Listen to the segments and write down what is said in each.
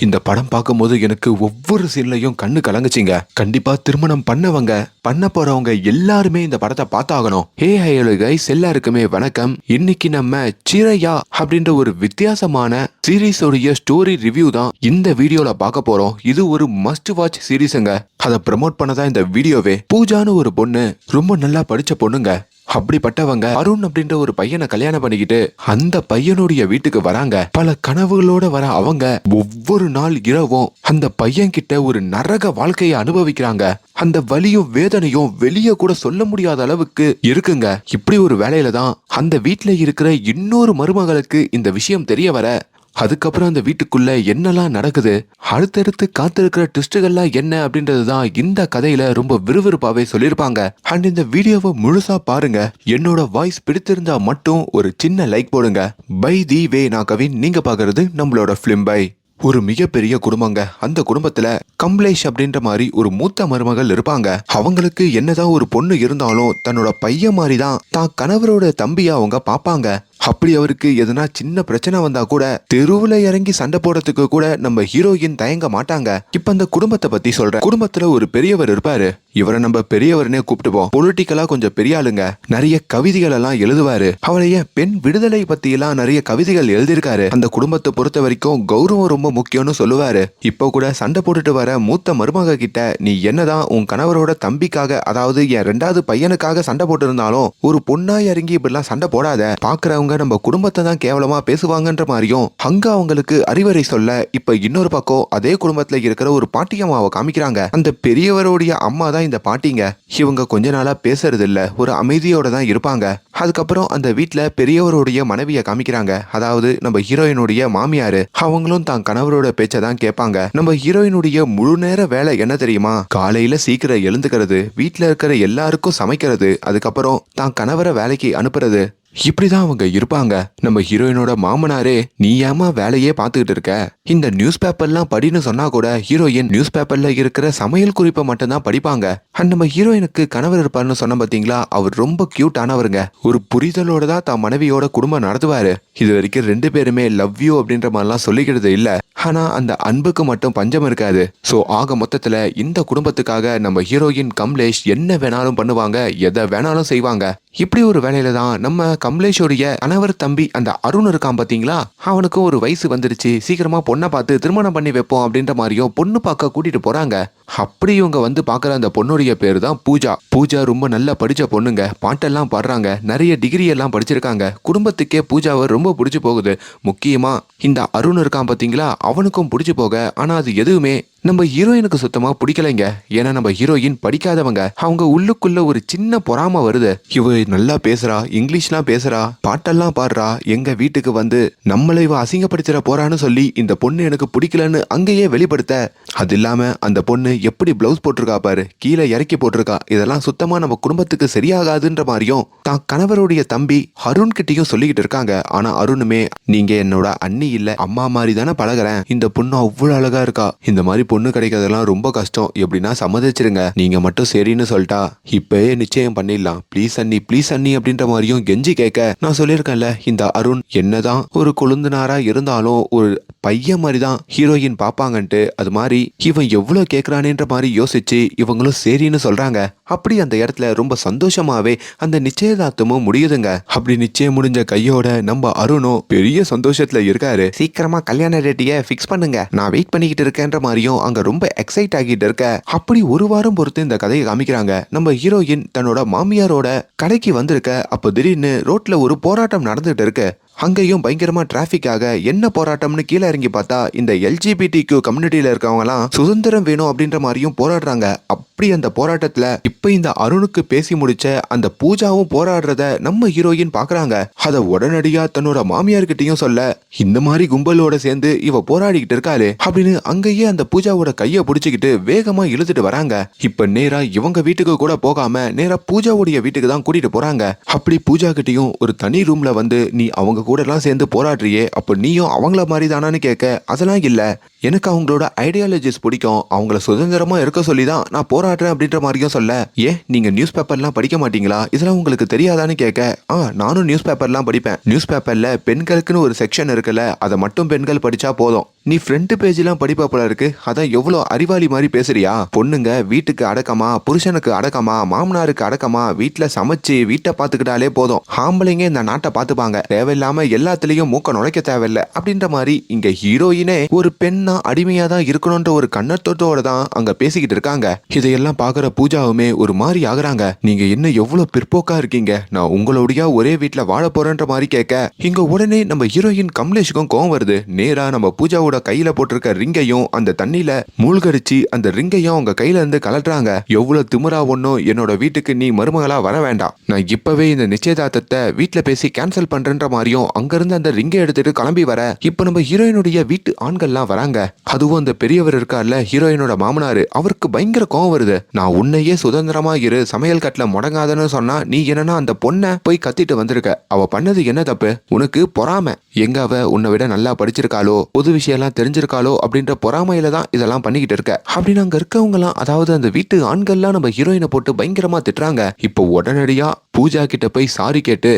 இந்த படம் பார்க்கும்போது எனக்கு ஒவ்வொரு சீன்லையும் கண்ணு கலங்குச்சிங்க. கண்டிப்பா திருமணம் பண்ண போறவங்க எல்லாருமே இந்த படத்தை பார்த்தாகணும். ஹலோ கைஸ், எல்லாருக்குமே வணக்கம். இன்னைக்கு நம்ம சிரையா அப்படின்ற ஒரு வித்தியாசமான சீரீஸோடைய ஸ்டோரி ரிவ்யூ தான் இந்த வீடியோல பார்க்க போறோம். இது ஒரு மஸ்ட் வாட்ச் சீரீஸுங்க. அதை ப்ரமோட் பண்ணதான் இந்த வீடியோவே. பூஜான்னு ஒரு பொண்ணு, ரொம்ப நல்லா படிச்ச பொண்ணுங்க. அப்படிப்பட்டவங்க அருண் அப்படின்ற ஒரு பையனை கல்யாணம் பண்ணிக்கிட்டு அந்த பையனுடைய வீட்டுக்கு வராங்க. பல கனவுகளோட வர அவங்க ஒவ்வொரு நாள் இரவும் அந்த பையன் கிட்ட ஒரு நரக வாழ்க்கையை அனுபவிக்கிறாங்க. அந்த வலியும் வேதனையும் வெளியே கூட சொல்ல முடியாத அளவுக்கு இருக்குங்க. இப்படி ஒரு வேலையில தான் அந்த வீட்டுல இருக்கிற இன்னொரு மருமகளுக்கு இந்த விஷயம் தெரிய வர, அதுக்கப்புறம் அந்த வீட்டுக்குள்ள என்னெல்லாம் நடக்குது, அடுத்தடுத்து காத்திருக்கிற ட்விஸ்டுகள்லாம் என்ன அப்படின்றதுதான் இந்த கதையில ரொம்ப விறுவிறுப்பாவே சொல்லியிருப்பாங்க. அண்ட் இந்த வீடியோவை முழுசா பாருங்க. என்னோட வாய்ஸ் பிடித்திருந்தா மட்டும் ஒரு சின்ன லைக் போடுங்க. பை தி வே, நான் கவின். நீங்க பாக்குறது நம்மளோட பிலிம் பை. ஒரு மிகப்பெரிய குடும்பங்க. அந்த குடும்பத்துல கம்லேஷ் அப்படின்ற மாதிரி ஒரு மூத்த மருமகள் இருப்பாங்க. அவங்களுக்கு என்னதான் ஒரு பொண்ணு இருந்தாலும் தன்னோட பையன் மாதிரி தான் கணவரோட தம்பியா அவங்க பாப்பாங்க. அப்படி அவருக்கு எதனா சின்ன பிரச்சனை வந்தா கூட தெருவுல இறங்கி சண்டை போடுறதுக்கு கூட நம்ம ஹீரோயின் தயங்க மாட்டாங்க. இப்ப அந்த குடும்பத்தை பத்தி சொல்றேன். குடும்பத்துல ஒரு பெரியவர் இருப்பாரு. இவரை நம்ம பெரியவர்னே கூப்பிட்டுப்போம். பொலிட்டிக்கலா கொஞ்சம் பெரிய ஆளுங்க. நிறைய கவிதைகள் எல்லாம் எழுதுவாரு. அவளைய பெண் விடுதலை பத்தி எல்லாம் நிறைய கவிதைகள் எழுதியிருக்காரு. அந்த குடும்பத்தை பொறுத்த வரைக்கும் கௌரவம் ரொம்ப முக்கியம்னு சொல்லுவாரு. இப்ப கூட சண்டை போட்டுட்டு வர மூத்த மருமக கிட்ட, நீ என்னதான் உன் கணவரோட தம்பிக்காக, அதாவது என் 2வது பையனுக்காக சண்டை போட்டு இருந்தாலும் ஒரு பொண்ணா இறங்கி இப்படிலாம் சண்டை போடாத, பாக்குறவங்க நம்ம குடும்பத்தை தான் கேவலமா பேசுவாங்கன்ற மாதிரியும் அங்க அவங்களுக்கு அறிவுரை சொல்ல, இப்ப இன்னொரு பக்கம் அதே குடும்பத்துல இருக்கிற ஒரு பாட்டியம்மாவை காமிக்கிறாங்க. அந்த பெரியவருடைய அம்மா தான் இந்த பாட்டிங்க. இவங்க கொஞ்ச நாளா பேசுறது இல்ல, ஒரு அமைதியோட தான் இருப்பாங்க. அதுக்கப்புறம் அந்த வீட்டுல பெரியவருடைய மனைவிய காமிக்கிறாங்க. அதாவது நம்ம ஹீரோயினுடைய மாமியாரு. அவங்களும் தான் கணவரோட பேச்சை தான் கேட்பாங்க. நம்ம ஹீரோயினுடைய முழு நேர வேலை என்ன தெரியுமா? காலையில சீக்கிரம் எழுந்துக்கிறது, வீட்டுல இருக்கிற எல்லாருக்கும் சமைக்கிறது, அதுக்கப்புறம் தான் கணவரை வேலைக்கு அனுப்புறது. இப்படிதான் அவங்க இருப்பாங்க. நம்ம ஹீரோயினோட மாமனாரே, நீ ஏமா வேலையே பார்த்துக்கிட்டு இருக்க, இந்த நியூஸ் பேப்பர்லாம் படின்னு சொன்னா கூட ஹீரோயின் நியூஸ் பேப்பர்ல இருக்கிற சமையல் குறிப்பை மட்டும்தான் படிப்பாங்க. அண்ட் நம்ம ஹீரோயினுக்கு கணவர் இருப்பாருன்னு சொன்ன பாத்தீங்களா, அவர் ரொம்ப கியூட் ஆனவருங்க. ஒரு புரிதலோட தான் மனைவியோட குடும்பம் நடத்துவாரு. இது வரைக்கும் 2 பேருமே லவ் யூ அப்படின்ற மாதிரிலாம் சொல்லிக்கிறது இல்ல. ஆனா அந்த அன்புக்கு மட்டும் பஞ்சம் இருக்காது. சோ ஆக மொத்தத்துல இந்த குடும்பத்துக்காக நம்ம ஹீரோயின் கம்லேஷ் என்ன வேணாலும் பண்ணுவாங்க, எதை வேணாலும் செய்வாங்க. இப்படி ஒரு வேலையில தான் நம்ம கம்லேஷோடைய கணவர் தம்பி அந்த அருண் இருக்கான் பாத்தீங்களா, அவனுக்கு ஒரு வயசு வந்துருச்சு, சீக்கிரமா பொண்ணை பார்த்து திருமணம் பண்ணி வைப்போம் அப்படின்ற மாதிரியும் பொண்ணு பார்க்க கூட்டிட்டு போறாங்க. அப்படி இவங்க வந்து பாக்குற அந்த பொண்ணுடைய பேரு தான் பூஜா. பூஜா ரொம்ப நல்லா படிச்ச பொண்ணுங்க. பாட்டெல்லாம் பாடுறாங்க, நிறைய டிகிரி எல்லாம் படிச்சிருக்காங்க. குடும்பத்துக்கே பூஜாவை ரொம்ப பிடிச்சு போகுது. முக்கியமா இந்த அருண் இருக்கான் பாத்தீங்களா, அவனுக்கும் பிடிச்சு போக, ஆனா அது எதுவுமே நம்ம ஹீரோயினுக்கு சுத்தமா பிடிக்கலைங்க. ஏன்னா நம்ம ஹீரோயின் படிக்காதவங்க. அவங்க உள்ளுக்குள்ள ஒரு சின்ன பொறாம வருது. இவ நல்லா பேசுறா, இங்கிலீஷ்லாம் பேசுறா, பாட்டெல்லாம் பாடுறா, எங்க வீட்டுக்கு வந்து நம்மளை இவ அசிங்கப்படுத்திட போறான்னு சொல்லி இந்த பொண்ணு எனக்கு பிடிக்கலன்னு அங்கேயே வெளிப்படுத்த, அது இல்லாம அந்த பொண்ணு எப்படி பிளவுஸ் போட்டிருக்கா பாரு, கீழே இறக்கி போட்டிருக்கா, இதெல்லாம் சுத்தமா நம்ம குடும்பத்துக்கு சரியாகாதுன்ற மாதிரியும் தான் கணவருடைய தம்பி அருண் கிட்டையும் சொல்லிக்கிட்டு இருக்காங்க. ஆனா அருணுமே, நீங்க என்னோட அண்ணி இல்ல, அம்மா மாதிரி தானே பழகுறேன், இந்த பொண்ணு அவ்வளவு அழகா இருக்கா, இந்த மாதிரி பொண்ணு கிடைக்கிறதெல்லாம் ரொம்ப கஷ்டம், எப்படின்னா சம்மதிச்சிருங்க, நீங்க மட்டும் சரின்னு சொல்லிட்டா இப்பவே நிச்சயம் பண்ணிடலாம், ப்ளீஸ் அண்ணி அப்படின்ற மாதிரியும் கெஞ்சி கேட்க, நான் சொல்லியிருக்கேன்ல, இந்த அருண் என்னதான் ஒரு கொழுந்தனாரா இருந்தாலும் ஒரு பையன் மாதிரி தான் ஹீரோயின் பாப்பாங்கன்ட்டு, அது மாதிரி இவன் எவ்வளவு கேட்கறானேன்ற மாதிரி யோசிச்சு இவங்களும் சரின்னு சொல்றாங்க. அப்படி அந்த இடத்துல ரொம்ப சந்தோஷமாவே அந்த நிச்சயதார்த்தமும் முடியுதுங்க. அப்படி நிச்சயம் முடிஞ்ச கையோட நம்ம அருணும் பெரிய சந்தோஷத்துல இருக்காரு. சீக்கிரமா கல்யாண டேட்டிய ஃபிக்ஸ் பண்ணுங்க, நான் வெயிட் பண்ணிக்கிட்டு இருக்கேன்ற மாதிரியும் அங்க ரொம்ப எக்ஸைட் ஆகிட்டு இருக்க. அப்படி ஒரு வாரம் பொறுத்து இந்த கதையை காமிக்கிறாங்க. நம்ம ஹீரோயின் தன்னோட மாமியாரோட கடைக்கு வந்திருக்க. அப்போ திடீர்னு ரோட்ல ஒரு போராட்டம் நடந்துட்டு இருக்கு. அங்கேயும் பயங்கரமா டிராபிக் ஆக, என்ன போராட்டம்னு கீழே இறங்கி பார்த்தா இந்த LGBTQ கம்யூனிட்டியில இருக்கவங்க எல்லாம் சுதந்திரம் வேணும் அப்படின்ற மாதிரியும் போராடுறாங்க. அப்படி அந்த போராட்டத்துல இப்ப இந்த அருணுக்கு பேசி முடிச்ச அந்த பூஜாவும் போராடுறத நம்ம ஹீரோயின் பாக்குறாங்க. அத உடனடியா தன்னோட மாமியார் கிட்டையும் சொல்ல, இந்த மாதிரி கும்பலோட சேர்ந்து இவ போராடிக்கிட்டு இருக்காளே அப்படின்னு அங்கேயே அந்த பூஜாவோட கைய பிடிச்சுக்கிட்டு வேகமா இழுத்துட்டு வராங்க. இப்ப நேரா இவங்க வீட்டுக்கு கூட போகாம நேரா பூஜாவுடைய வீட்டுக்கு தான் கூட்டிட்டு போறாங்க. அப்படி பூஜா கிட்டையும் ஒரு தனி ரூம்ல வந்து, நீ அவங்க கூட எல்லாம் சேர்ந்து போராடுறியே, அப்ப நீயும் அவங்கள மாதிரி தானான்னு கேட்க, அதெல்லாம் இல்ல, எனக்கு அவங்களோட ஐடியாலஜிஸ் பிடிக்கும், அவங்கள சுதந்திரமா இருக்க சொல்லி தான் நான் போராடுறேன் அப்படின்ற மாதிரியும் சொல்ல, ஏன் நீங்க நியூஸ் பேப்பர்லாம் படிக்க மாட்டீங்களா, இதெல்லாம் உங்களுக்கு தெரியாதான்னு கேட்க, நானும் நியூஸ் பேப்பர்லாம் படிப்பேன், நியூஸ் பேப்பர்ல பெண்களுக்குன்னு ஒரு செக்ஷன் இருக்குல்ல, அதை மட்டும் பெண்கள் படிச்சா போதும், நீ ஃப்ரண்ட் பேஜ்லாம் படிப்பா போல இருக்கு, அதான் எவ்வளோ அறிவாளி மாதிரி பேசுறியா, பொண்ணுங்க வீட்டுக்கு அடக்கமா, புருஷனுக்கு அடக்கமா, மாமனாருக்கு அடக்கமா, வீட்டுல சமைச்சு வீட்டை பாத்துக்கிட்டாலே போதும், ஆம்பளைங்க இந்த நாட்டை பாத்துப்பாங்க, தேவையில்லாம எல்லாத்துலயும் மூக்க நுழைக்க தேவையில்லை அப்படின்ற மாதிரி இங்க ஹீரோயினே ஒரு பெண்ணா அடிமையா தான் இருக்கணும்ன்ற ஒரு கண்ணத்தோட தான் அங்க பேசிக்கிட்டு இருக்காங்க. இதையெல்லாம் பாக்குற பூஜாவுமே ஒரு மாதிரி ஆகுறாங்க. நீங்க என்ன எவ்வளவு பிற்போக்கா இருக்கீங்க, நான் உங்களுடைய ஒரே வீட்டுல வாழ போறேன்ற மாதிரி கேட்க, இங்க உடனே நம்ம ஹீரோயின் கமலேஷுக்கும் கோவம் வருது. நேரா நம்ம பூஜாவோட கையில போட்டிருக்க ரிங்கையும் அந்த தண்ணியில மூழ்கடிச்சு அந்த ரிங்கையும் அவங்க கையில இருந்து கலட்டுறாங்க. எவ்வளவு திமிரா ஒன்னும் என்னோட வீட்டுக்கு நீ மருமகளா வர வேண்டாம், நான் இப்பவே இந்த நிச்சயதார்த்தத்தை வீட்டுல பேசி கேன்சல் பண்றேன்ற மாதிரியும் அங்கிருந்து அந்த ரிங்கை எடுத்துட்டு கிளம்பி வர, இப்ப நம்ம ஹீரோயினுடைய வீட்டு ஆண்கள்லாம் வராங்க. அதுவும் அந்த பெரியவர் இருக்கார்ல ஹீரோயினோட மாமனாரு, அவருக்கு பயங்கர கோவம் வருது. நான் உன்னையே சுதந்திரமா இரு, சமையல் கட்டுல முடங்காதன்னு சொன்னா நீ என்னன்னா அந்த பொண்ணை போய் கத்திட்டு வந்திருக்க, அவ பண்ணது என்ன தப்பு, உனக்கு பொறாம, எங்க அவ உன்னை விட நல்லா படிச்சிருக்காளோ, பொது விஷயம் எல்லாம் தெரிஞ்சிருக்காளோ அப்படின்ற பொறாமையில தான் இதெல்லாம் பண்ணிக்கிட்டு இருக்க அப்படின்னு அங்க இருக்கவங்க எல்லாம், அதாவது அந்த வீட்டு ஆண்கள்லாம் நம்ம ஹீரோயினை போட்டு பயங்கரமா திட்டுறாங்க. இப்போ உடனடியா பூஜா கிட்ட போய் சாரி கேட்டு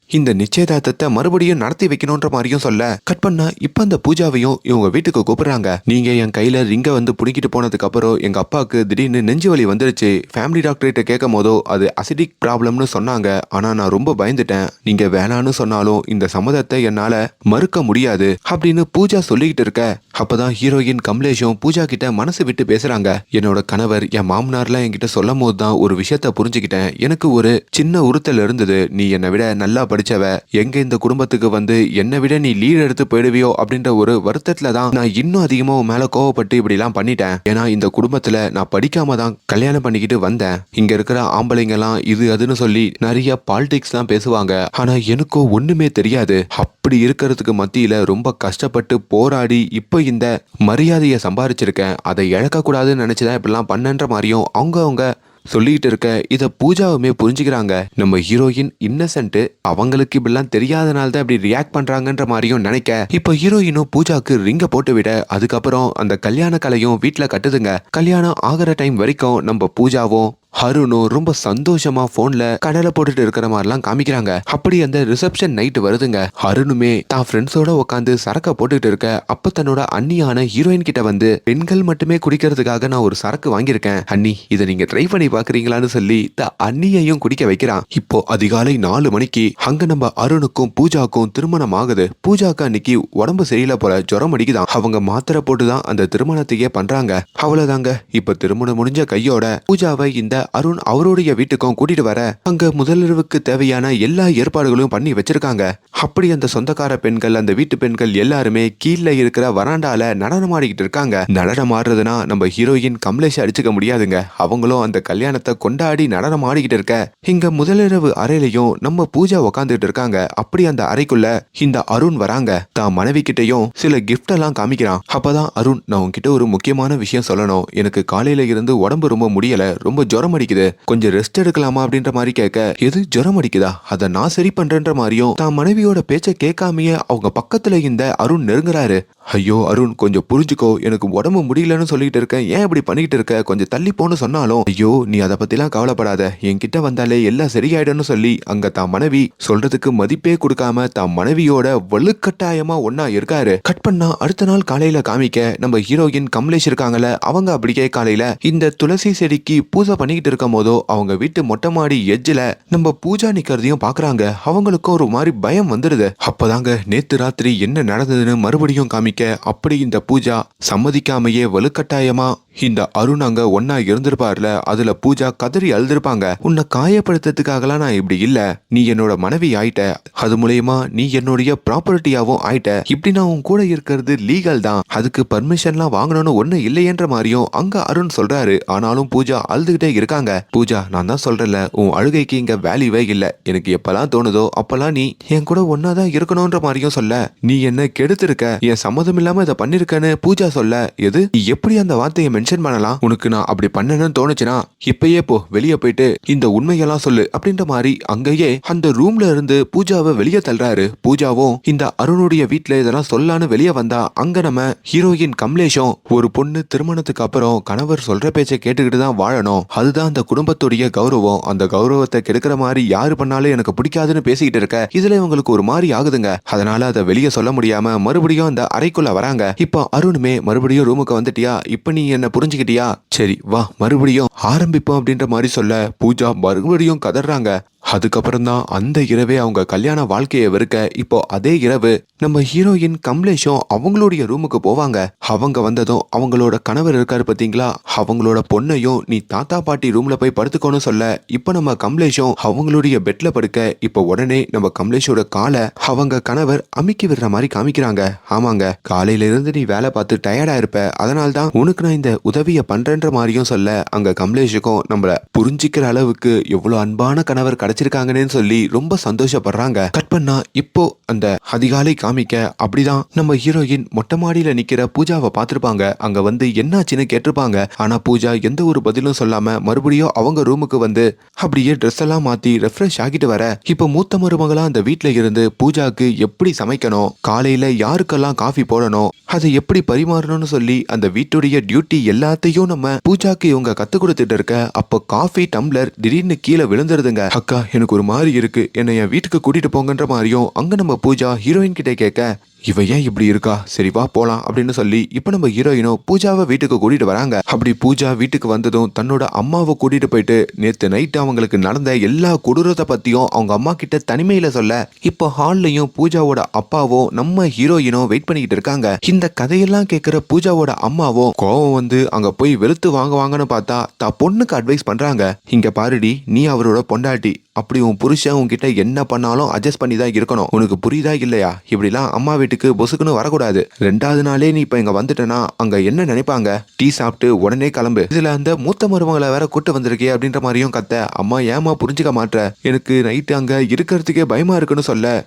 இந்த நிச்சயதார்த்தத்தை மறுபடியும் நடத்தி வைக்கணும்ன்ற மாதிரியும் சொல்ல, கட் பண்ணா இப்ப அந்த பூஜாவையும் இவங்க வீட்டுக்கு கூப்பிடுறாங்க. நீங்க என் கையில ரிங்க வந்து புடிக்கிட்டு போனதுக்கு அப்புறம் எங்க அப்பாவுக்கு திடீர்னு நெஞ்சு வலி வந்துருச்சு, ஃபேமிலி டாக்டர் கிட்ட கேட்கும் போதோ அது அசிடிக் ப்ராப்ளம்னு சொன்னாங்க, ஆனா நான் ரொம்ப பயந்துட்டேன், நீங்க வேணான்னு சொன்னாலும் இந்த சம்மதத்தை என்னால மறுக்க முடியாது அப்படின்னு பூஜா சொல்லிக்கிட்டு இருக்க, அப்பதான் ஹீரோயின் கமலேஷும் பூஜா கிட்ட மனசு விட்டு பேசுறாங்க. என்னோட கணவர் என் மாமனார்லாம் என்கிட்ட சொல்லும் போது தான் ஒரு விஷயத்த புரிஞ்சுக்கிட்டேன், எனக்கு ஒரு சின்ன உறுத்தல் இருந்தது, நீ என்னை விட நல்லா படிச்சவ, எங்க இந்த குடும்பத்துக்கு வந்து என்னை விட நீ லீட் எடுத்து போயிடுவியோ அப்படின்ற ஒரு வருத்தத்துல தான் நான் இன்னும் அதிகமா மேல கோவப்பட்டு இப்படி எல்லாம் பண்ணிட்டேன். ஏன்னா இந்த குடும்பத்துல நான் படிக்காம தான் கல்யாணம் பண்ணிக்கிட்டு வந்தேன். இங்க இருக்கிற ஆம்பளைங்க எல்லாம் இது அதுன்னு சொல்லி நிறைய பாலிடிக்ஸ் தான் பேசுவாங்க, ஆனா எனக்கோ ஒண்ணுமே தெரியாது. அப்படி இருக்கிறதுக்கு மத்தியில ரொம்ப கஷ்டப்பட்டு போராடி இப்ப இந்த மரியாதையை சம்பாரிச்சிருக்கேன், அதை இழக்க கூடாதுன்னு நினைச்சுதான் இப்படிலாம் பண்ணன்ற மாதிரியும் அவங்க சொல்லிட்டு இருக்க, இத பூஜாவுமே புரிஞ்சுக்கிறாங்க. நம்ம ஹீரோயின் இன்னசென்ட், அவங்களுக்கு இப்படிலாம் தெரியாதனால தான் இப்படி ரியாக்ட் பண்றாங்கன்ற மாதிரியும் நினைக்க, இப்ப ஹீரோயினும் பூஜாக்கு ரிங்க போட்டு விட, அதுக்கப்புறம் அந்த கல்யாண கலையும் வீட்டுல கட்டுதுங்க. கல்யாணம் ஆகிற டைம் வரைக்கும் நம்ம பூஜாவும் அருணும் ரொம்ப சந்தோஷமா போன்ல கடலை போட்டுட்டு இருக்கிற மாதிரிலாம் காமிக்கிறாங்க. அப்படி அந்த ரிசப்ஷன் நைட் வருதுங்க. அருணுமே தான் ஃப்ரெண்ட்ஸோட உட்காந்து சரக்க போட்டுட்டு இருக்க, அப்ப தன்னோட அண்ணியான ஹீரோயின் கிட்ட வந்து, பெண்கள் மட்டுமே குடிக்கிறதுக்காக நான் ஒரு சரக்கு வாங்கியிருக்கேன் அண்ணி, இதை நீங்க ட்ரை பண்ணி பாக்குறீங்களான்னு சொல்லி அண்ணியையும் குடிக்க வைக்கிறான். இப்போ அதிகாலை 4 மணிக்கு அங்க நம்ம அருணுக்கும் பூஜாக்கும் திருமணம் ஆகுது. பூஜாக்கு அன்னைக்கு உடம்பு சரியில்லை போல, ஜுரம் அடிக்குதான், அவங்க மாத்திரை போட்டுதான் அந்த திருமணத்தையே பண்றாங்க. அவ்வளவுதாங்க. இப்ப திருமணம் முடிஞ்ச கையோட பூஜாவை இந்த அருண் அவருடைய வீட்டுக்கும் கூட்டிட்டு வர, அங்க முதலிரவுக்கு தேவையான எல்லா ஏற்பாடுகளையும் பண்ணி வச்சிருக்காங்க. அப்படி அந்த சொந்தக்கார பெண்கள், அந்த வீட்டு பெண்கள் எல்லாருமே கீழே இருக்கிற வராண்டால நடனம் ஆடிக்கிட்டு இருக்காங்க. நடனம் ஆடுறதுனா நம்ம ஹீரோயின் கமலேஷ் அடிச்சுக்க முடியாதுங்க, அவங்களும் அந்த கல்யாணத்தை கொண்டாடி நடனம் ஆடிக்கிட்டு இருக்க, இங்க முதலிரவு அறையிலையும் நம்ம பூஜா உக்காந்துட்டு இருக்காங்க. அப்படி அந்த அறைக்குள்ள இந்த அருண் வராங்க. தான் மனைவி கிட்டையும் சில கிஃப்ட் எல்லாம் காமிக்கிறான். அப்பதான் அருண், நான் உன்கிட்ட ஒரு முக்கியமான விஷயம் சொல்லணும், எனக்கு காலையில இருந்து உடம்பு ரொம்ப முடியல, ரொம்ப ஜுரம் அடிக்குது, கொஞ்சம் ரெஸ்ட் எடுக்கலாமா அப்படின்ற மாதிரி கேட்க, எது ஜுரம் அடிக்குதா, அதை நான் சரி பண்றேன்ற மாதிரியும் தான் மனைவியோட பேச்ச கேட்காமையே அவங்க பக்கத்துல இந்த அருண் நெருங்குறாரு. ஐயோ அருண், கொஞ்சம் புரிஞ்சுக்கோ, எனக்கு உடம்பு முடியலன்னு சொல்லிட்டு இருக்கேன், ஏன் இப்படி பண்ணிட்டு இருக்க, கொஞ்சம் தள்ளி போன்னு சொன்னாலும், ஐயோ நீ அதை பத்திலாம் கவலைப்படாத, என்கிட்ட வந்தாலே எல்லாம் சரியாயிடும்னு சொல்லி அங்க தான் மனைவி சொல்றதுக்கு மதிப்பே கொடுக்காம தான் மனைவியோட வலுக்கட்டாயமா ஒன்னா இருக்காரு. கட் பண்ணா அடுத்த நாள் காலையில காமிக்க, நம்ம ஹீரோயின் கமலேஷ் இருக்காங்கல்ல, அவங்க அப்படியே காலையில இந்த துளசி செடிக்கு பூஜை பண்ணிக்கிட்டு இருக்கும் போதோ அவங்க வீட்டு மொட்டை மாடி எட்ஜில் நம்ம பூஜா நிக்கிறதையும் பாக்குறாங்க. அவங்களுக்கும் ஒரு மாதிரி பயம் வந்துடுது. அப்பதாங்க நேத்து ராத்திரி என்ன நடந்ததுன்னு மறுபடியும் காமிக்க, அப்படி இந்த பூஜா சம்மதிக்காமையே வலுக்கட்டாயமா இந்த அருண் அங்க ஒன்னா இருந்திருப்பார்ல, அதுல பூஜா கதறி அழுந்திருப்பாங்க. உன்னை காயப்படுத்துறதுக்காகலாம் நான் இப்படி இல்ல, நீ என்னோட மனைவி ஆயிட்ட, அது மூலயமா நீ என்னுடைய ப்ராப்பர்ட்டியாவும் ஆயிட்ட, இப்படி நான் உன் கூட இருக்கிறது லீகல் தான், அதுக்கு பர்மிஷன்லாம் வாங்கணும்னு ஒண்ணு இல்லையன்ற மாதிரியும் அங்க அருண் சொல்றாரு. ஆனாலும் பூஜா அழுதுகிட்டே இருக்காங்க. பூஜா, நான் தான் சொல்றேன்ல, உன் அழுகைக்கு இங்க வேல்யூவே இல்ல, எனக்கு எப்பெல்லாம் தோணுதோ அப்பெல்லாம் நீ என் கூட ஒன்னாதான் இருக்கணும்ன்ற மாதிரியும் சொல்ல, நீ என்ன கெடுத்திருக்க, என் சம்மதம் சம்மதம் இல்லாம இதை பண்ணிருக்கேன்னு பூஜா சொல்ல, எது நீ எப்படி அந்த வார்த்தையை மென்ஷன் பண்ணலாம்? உனக்கு நான் அப்படி பண்ணணும்னு தோணுச்சுன்னா இப்பயே போ, வெளியே போயிட்டு இந்த உண்மையெல்லாம் சொல்லு அப்படின்ற மாதிரி அங்கேயே அந்த ரூம்ல இருந்து பூஜாவை வெளியே தள்ளுறாரு. பூஜாவும் இந்த அருணுடைய வீட்டுல இதெல்லாம் சொல்லான்னு வெளியே வந்தா அங்க நம்ம ஹீரோயின் கமலேஷும், ஒரு பொண்ணு திருமணத்துக்கு அப்புறம் கணவர் சொல்ற பேச்சை கேட்டுக்கிட்டு தான் வாழணும், அதுதான் அந்த குடும்பத்துடைய கௌரவம், அந்த கௌரவத்தை கெடுக்கிற மாதிரி யாரு பண்ணாலும் எனக்கு பிடிக்காதுன்னு பேசிக்கிட்டு இருக்க, இதுல இவங்களுக்கு ஒரு மாதிரி ஆகுதுங்க. அதனால அதை வெளியே சொல்ல முடியாம மறுபடியும் அந்த அறைக்குள்ள வராங்க. இப்போ அருணுமே மறுபடியும் ரூமுக்கு வந்துட்டியா, இப்ப நீ என்ன புரிஞ்சுக்கிட்டியா, சரி வா மறுபடியும் ஆரம்பிப்போம் அப்படின்ற மாதிரி சொல்ல பூஜா மறுபடியும் கதறாங்க. அதுக்கப்புறம் தான் அந்த இரவே அவங்க கல்யாண வாழ்க்கையை வெறுக்க இப்போ அதே இரவு நம்ம ஹீரோயின் கமலேஷும் அவங்களுடைய ரூமுக்கு போவாங்க. அவங்க வந்ததும் அவங்களோட கணவர் இருக்காரு பாத்தீங்களா, அவங்களோட பொண்ணையும் நீ தாத்தா பாட்டி ரூம்ல போய் படுத்துக்கோன்னு சொல்ல, இப்ப நம்ம கமலேஷும் அவங்களுடைய பெட்ல படுக்க, இப்ப உடனே நம்ம கமலேஷோட காலை அவங்க கணவர் அமுக்கி விடுற மாதிரி காமிக்கிறாங்க. ஆமாங்க, காலையில இருந்து நீ வேலை பார்த்து டயர்டா இருப்ப, அதனால தான் உனக்கு நான் இந்த உதவியை பண்றேன்ற மாதிரியும் சொல்ல, அங்க கமலேஷுக்கும் நம்மள புரிஞ்சிக்கிற அளவுக்கு எவ்வளவு அன்பான கணவர் கிடைச்சிருக்காங்கன்னு சொல்லி ரொம்ப சந்தோஷப்படுறாங்க. கட் பண்ணா இப்போ அந்த அதிகாலை காமிக்க, அப்படிதான் நம்ம ஹீரோயின் மொட்டை மாடியில நிக்கிற பூஜாவை பார்த்திருப்பாங்க. அங்க வந்து என்னாச்சுன்னு கேட்டிருப்பாங்க. ஆனா பூஜா எந்த ஒரு பதிலும் சொல்லாம மறுபடியும் அவங்க ரூமுக்கு வந்து அப்படியே ட்ரெஸ் எல்லாம் மாத்தி ரெஃப்ரெஷ் ஆகிட்டு வர, இப்ப மூத்த மருமகளா அந்த வீட்டுல இருந்து பூஜாக்கு எப்படி சமைக்கணும், காலையில யாருக்கெல்லாம் காஃபி போடணும், அதை எப்படி பரிமாறணும்னு சொல்லி அந்த வீட்டுடைய டியூட்டி எல்லாத்தையும் நம்ம பூஜாக்கு இவங்க கத்து கொடுத்துட்டு இருக்க, அப்போ காஃபி டம்ளர் திடீர்னு கீழே விழுந்துருதுங்க. அக்கா எனக்கு ஒரு மாதிரி இருக்கு, என்னை என் வீட்டுக்கு கூட்டிட்டு போங்கன்ற மாதிரியும் அங்க நம்ம பூஜா ஹீரோயின் கிட்ட கேட்க, இவ ஏன் இப்படி இருக்கா, சரி வா போலாம் அப்படின்னு சொல்லி இப்ப நம்ம ஹீரோயினும் பூஜாவை வீட்டுக்கு கூட்டிட்டு வராங்க. அப்படி பூஜா வீட்டுக்கு வந்ததும் தன்னோட அம்மாவை கூட்டிட்டு போயிட்டு நேத்து நைட் அவங்களுக்கு நடந்த எல்லா கொடூரத்தை பத்தியும் அவங்க அம்மா கிட்ட தனிமையில சொல்ல, இப்போ ஹால்லையும் பூஜாவோட அப்பாவும் நம்ம ஹீரோயினும் வெயிட் பண்ணிக்கிட்டு இருக்காங்க. இந்த கதையெல்லாம் கேட்கிற பூஜாவோட அம்மாவும் கோவம் வந்து அங்க போய் வெளுத்து வாங்குவாங்கன்னு பார்த்தா தான் பொண்ணுக்கு அட்வைஸ் பண்றாங்க. இங்க பாருடி, நீ அவரோட பொண்டாட்டி, அப்படி உன் புருஷன் உன்கிட்ட என்ன பண்ணாலும் அட்ஜஸ்ட் பண்ணி தான் இருக்கணும், உனக்கு புரியுதா இல்லையா, இப்படிலாம் அம்மா வீட்டுக்கு பொசுக்குன்னு வரக்கூடாது. ரெண்டாவது நாளே நீ இப்ப இங்க வந்துட்டனா அங்க என்ன நினைப்பாங்க, டீ சாப்பிட்டு உடனே கிளம்பு, இதுல அந்த மூத்த மருமகளை வேற கூட்டு வந்திருக்கே அப்படின்ற மாதிரியும் கத்த, அம்மா ஏமா புரிஞ்சுக்க மாட்ற, எனக்கு நைட்டு அங்க இருக்கிறதுக்கே பயமா இருக்குன்னு சொல்ல,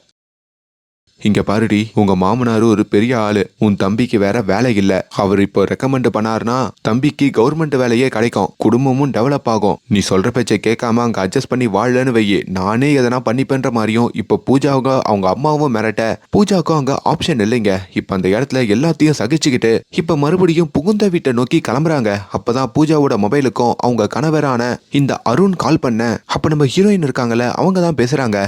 இங்க பாருடி, உங்க மாமனாரு ஒரு பெரிய ஆளு, உன் தம்பிக்கு வேற வேலை இல்ல, அவர் இப்போ ரெக்கமெண்ட் பண்ணாருன்னா தம்பிக்கு கவர்மெண்ட் வேலையே கிடைக்கும், குடும்பமும் டெவலப் ஆகும், நீ சொல்ற பேச்சை கேட்காம அங்க அட்ஜஸ்ட் பண்ணி வாழலன்னு வையே, நானே எதனா பண்ணிப்பேன்ற மாதிரியும் இப்ப பூஜாவுக்கு அவங்க அம்மாவும் மிரட்ட, பூஜாவுக்கும் அங்க ஆப்ஷன் இல்லைங்க. இப்ப அந்த இடத்துல எல்லாத்தையும் சகிச்சுக்கிட்டு இப்ப மறுபடியும் புகுந்த வீட்டை நோக்கி கிளம்புறாங்க. அப்பதான் பூஜாவோட மொபைலுக்கும் அவங்க கணவரான இந்த அருண் கால் பண்ண, அப்ப நம்ம ஹீரோயின் இருக்காங்கல்ல அவங்க தான் பேசுறாங்க,